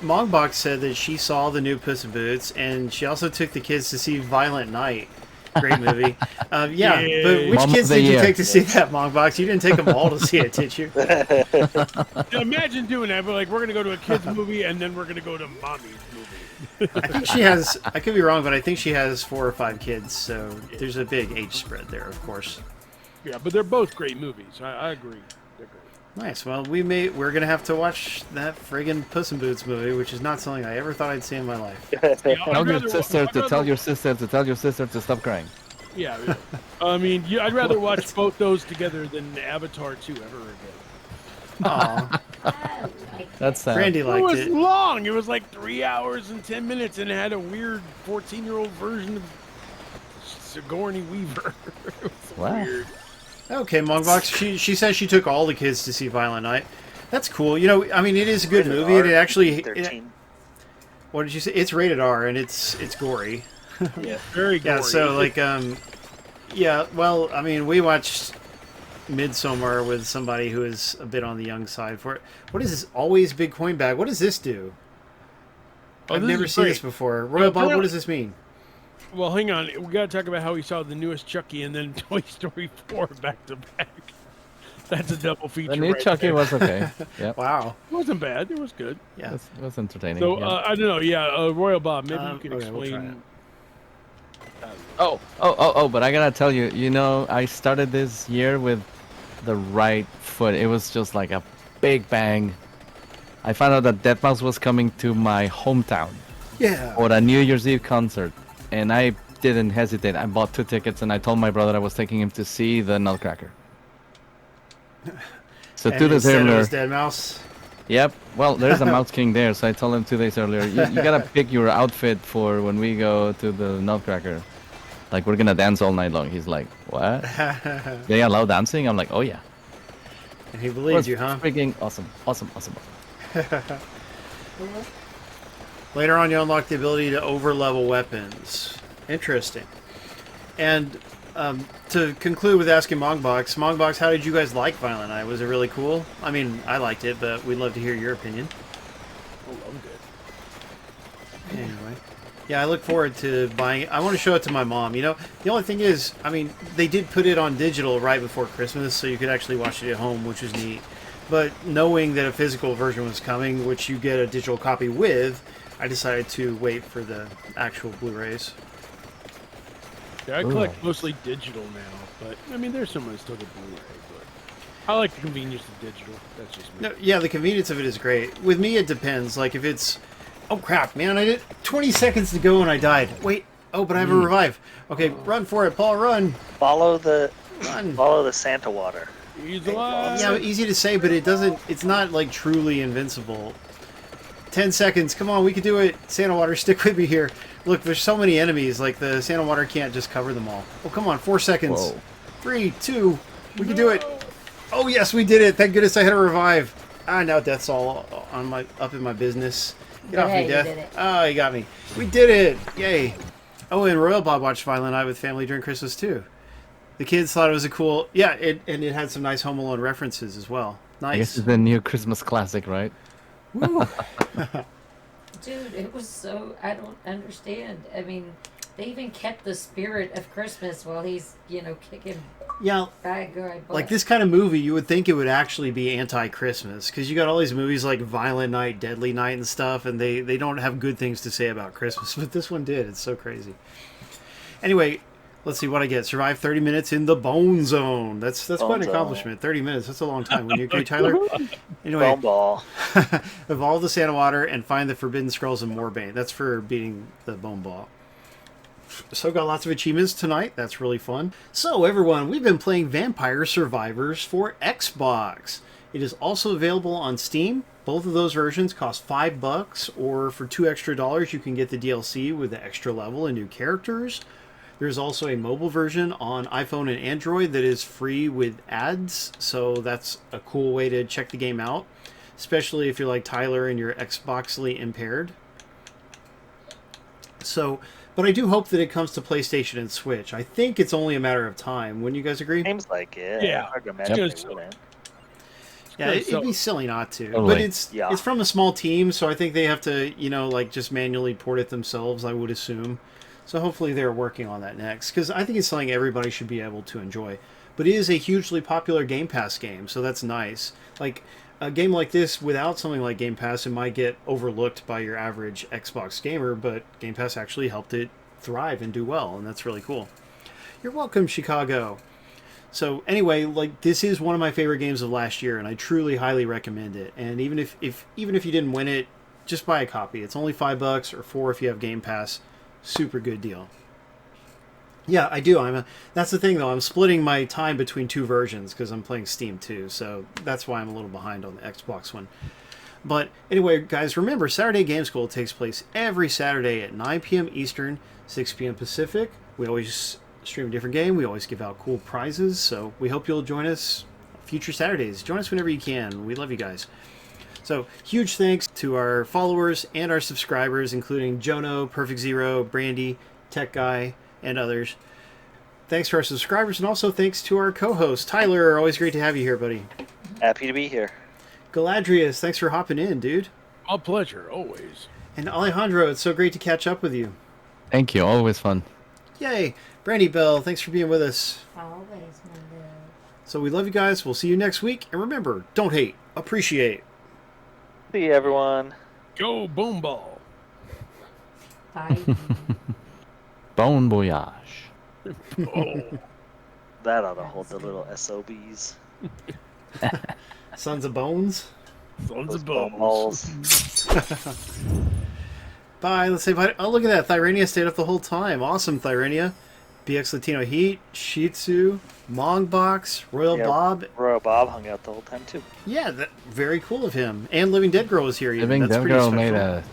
Mogbox said that she saw the new Puss in Boots, and she also took the kids to see Violent Night. Great movie. Yeah, Yay. but which Mom of kids the did you year. take to see that, Mogbox? You didn't take them all to see it, did you? Imagine doing that. We're like, we're gonna go to a kids movie and then we're gonna go to mommy's movie. I think she has, I could be wrong, but I think she has 4 or 5 kids, so there's a big age spread there, of course. Yeah, but they're both great movies. I agree. They're great. Nice. Well, we're gonna have to watch that friggin' Puss in Boots movie, which is not something I ever thought I'd see in my life. Yeah, I'd tell your rather- sister I'd to rather- tell your sister to stop crying. Yeah, yeah. I mean, I'd rather watch both those together than Avatar 2 ever again. Aw, I like That's sad. Brandy It liked was it. long. It was like 3 hours and 10 minutes, and it had a weird 14-year-old version of Sigourney Weaver. It was Wow. weird. Okay, Mogbox. She says she took all the kids to see Violent Night. That's cool. You know, I mean, it is a good Rated movie, R, and it actually. 13. What did you say? It's rated R, and it's gory. Yeah, very gory. Yeah. So like, yeah. Well, I mean, we watched Midsommar with somebody who is a bit on the young side for it. What is this? Always big coin bag. What does this do? Oh, I've this never is seen great. this before. Royal Bob, what does this mean? Well, hang on. We got to talk about how he saw the newest Chucky and then Toy Story 4 back to back. That's a double feature. The new right Chucky there. was okay. Yep. Wow. It wasn't bad. It was good. Yeah. It was entertaining. So yeah. I don't know. Yeah, Royal Bob, maybe you could Okay, we'll try explain. But I gotta tell you, you know, I started this year with the right foot. It was just like a big bang. I found out that Deadmau5 was coming to my hometown Yeah. for a New Year's Eve concert, and I didn't hesitate. I bought 2 tickets, and I told my brother I was taking him to see the Nutcracker. So And 2 days instead it earlier, was Dead Mouse. yep. Well, there's a Mouse King there, so I told him 2 days earlier, you gotta pick your outfit for when we go to the Nutcracker. Like, we're gonna dance all night long. He's like, what? They allow dancing? I'm like, oh yeah. And he It believed was you, huh? freaking awesome. Later on, you unlock the ability to overlevel weapons. Interesting. And to conclude with asking Mongbox, how did you guys like Violent Night? Was it really cool? I mean, I liked it, but we'd love to hear your opinion. Oh, I'm good. Anyway. Yeah, I look forward to buying it. I want to show it to my mom. You know, the only thing is, I mean, they did put it on digital right before Christmas, so you could actually watch it at home, which was neat. But knowing that a physical version was coming, which you get a digital copy with, I decided to wait for the actual Blu-rays. Yeah, I collect mostly digital now, but I mean, there's some that still get Blu-ray, but I like the convenience of digital. That's just me. No, yeah, the convenience of it is great. With me, it depends. Like, if it's... Oh, crap, man, I did 20 seconds to go and I died. Wait. Oh, but I have a revive. Okay, run for it, Paul, run. Follow the Run. Santa water. He's alive. Yeah, easy to say, but it doesn't... It's not, like, truly invincible. 10 seconds. Come on, we can do it. Santa Water, stick with me here. Look, there's so many enemies. Like, the Santa Water can't just cover them all. Oh, come on. 4 seconds. Whoa. 3, 2. We can do it. Oh, yes, we did it. Thank goodness I had a revive. Ah, now Death's all on my up in my business. Get off Hey, me, you Death. did it. Oh, you got me. We did it. Yay. Oh, and Royal Bob watched Violent Night with family during Christmas, too. The kids thought it was a cool... Yeah, and it had some nice Home Alone references as well. I guess Nice. it's the new Christmas classic, right? Woo. Dude, it was so... I don't understand. I mean, they even kept the spirit of Christmas while he's, kicking Yeah, bad guy butt. like this kind of movie, you would think it would actually be anti-Christmas, because you got all these movies like Violent Night, Deadly Night and stuff, and they don't have good things to say about Christmas, but this one did. It's so crazy. Anyway, let's see what I get. Survive 30 minutes in the Bone Zone. That's quite an Zone. accomplishment. 30 minutes, that's a long time. When you agree, Tyler? Anyway, Bone ball. evolve the Santa Water and find the Forbidden Scrolls of Morbane. That's for beating the Bone Ball. So got lots of achievements tonight. That's really fun. So everyone, we've been playing Vampire Survivors for Xbox. It is also available on Steam. Both of those versions cost $5, or for $2 extra you can get the DLC with the extra level and new characters. There's also a mobile version on iPhone and Android that is free with ads, so that's a cool way to check the game out, especially if you're like Tyler and you're Xboxly impaired. So, but I do hope that it comes to PlayStation and Switch. I think it's only a matter of time. Wouldn't you guys agree? Seems like it. Yeah. Hard to imagine Yep. they wouldn't. Yeah, it'd be silly not to. Totally. But it's Yeah. it's from a small team, so I think they have to, like just manually port it themselves, I would assume. So hopefully they're working on that next, because I think it's something everybody should be able to enjoy. But it is a hugely popular Game Pass game, so that's nice. Like, a game like this, without something like Game Pass, it might get overlooked by your average Xbox gamer, but Game Pass actually helped it thrive and do well, and that's really cool. You're welcome, Chicago. So anyway, like, this is one of my favorite games of last year, and I truly highly recommend it. And even if you didn't win it, just buy a copy. It's only $5 or $4 if you have Game Pass. Super good deal. Yeah, I do. That's the thing, though. I'm splitting my time between two versions because I'm playing Steam too. So that's why I'm a little behind on the Xbox one. But anyway, guys, remember, Saturday Game School takes place every Saturday at 9 p.m. Eastern, 6 p.m. Pacific. We always stream a different game. We always give out cool prizes. So we hope you'll join us future Saturdays. Join us whenever you can. We love you guys. So, huge thanks to our followers and our subscribers, including Jono, Perfect Zero, Brandy, Tech Guy, and others. Thanks to our subscribers, and also thanks to our co-host, Tyler. Always great to have you here, buddy. Happy to be here. Galadrius, thanks for hopping in, dude. A pleasure, always. And Alejandro, it's so great to catch up with you. Thank you. Always fun. Yay. Brandy Bell, thanks for being with us. Always, my love. So we love you guys. We'll see you next week. And remember, don't hate, appreciate. See you, everyone. Go Boom Ball. Bye. Bon voyage. Oh. That ought to hold the little SOBs. Sons of Bones. Sons Those of bum balls. balls. Bye. Let's say bye. Oh, look at that. Thyrania stayed up the whole time. Awesome, Thyrania. BX Latino Heat, Shih Tzu, Mongbox, Royal Bob. Royal Bob hung out the whole time, too. Yeah, that very cool of him. And Living Dead Girl was here. Even. Living That's Dead pretty Girl special. made a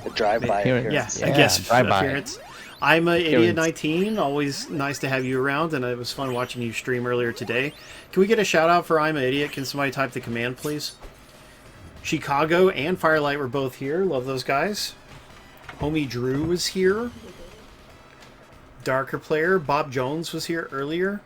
The drive-by Here- appearance. Yeah, I Yeah, guess drive-by. appearance. I'm a Idiot Appearance. 19. Always nice to have you around, and it was fun watching you stream earlier today. Can we get a shout out for I'm an Idiot? Can somebody type the command, please? Chicago and Firelight were both here. Love those guys. Homie Drew was here. Darker Player. Bob Jones was here earlier.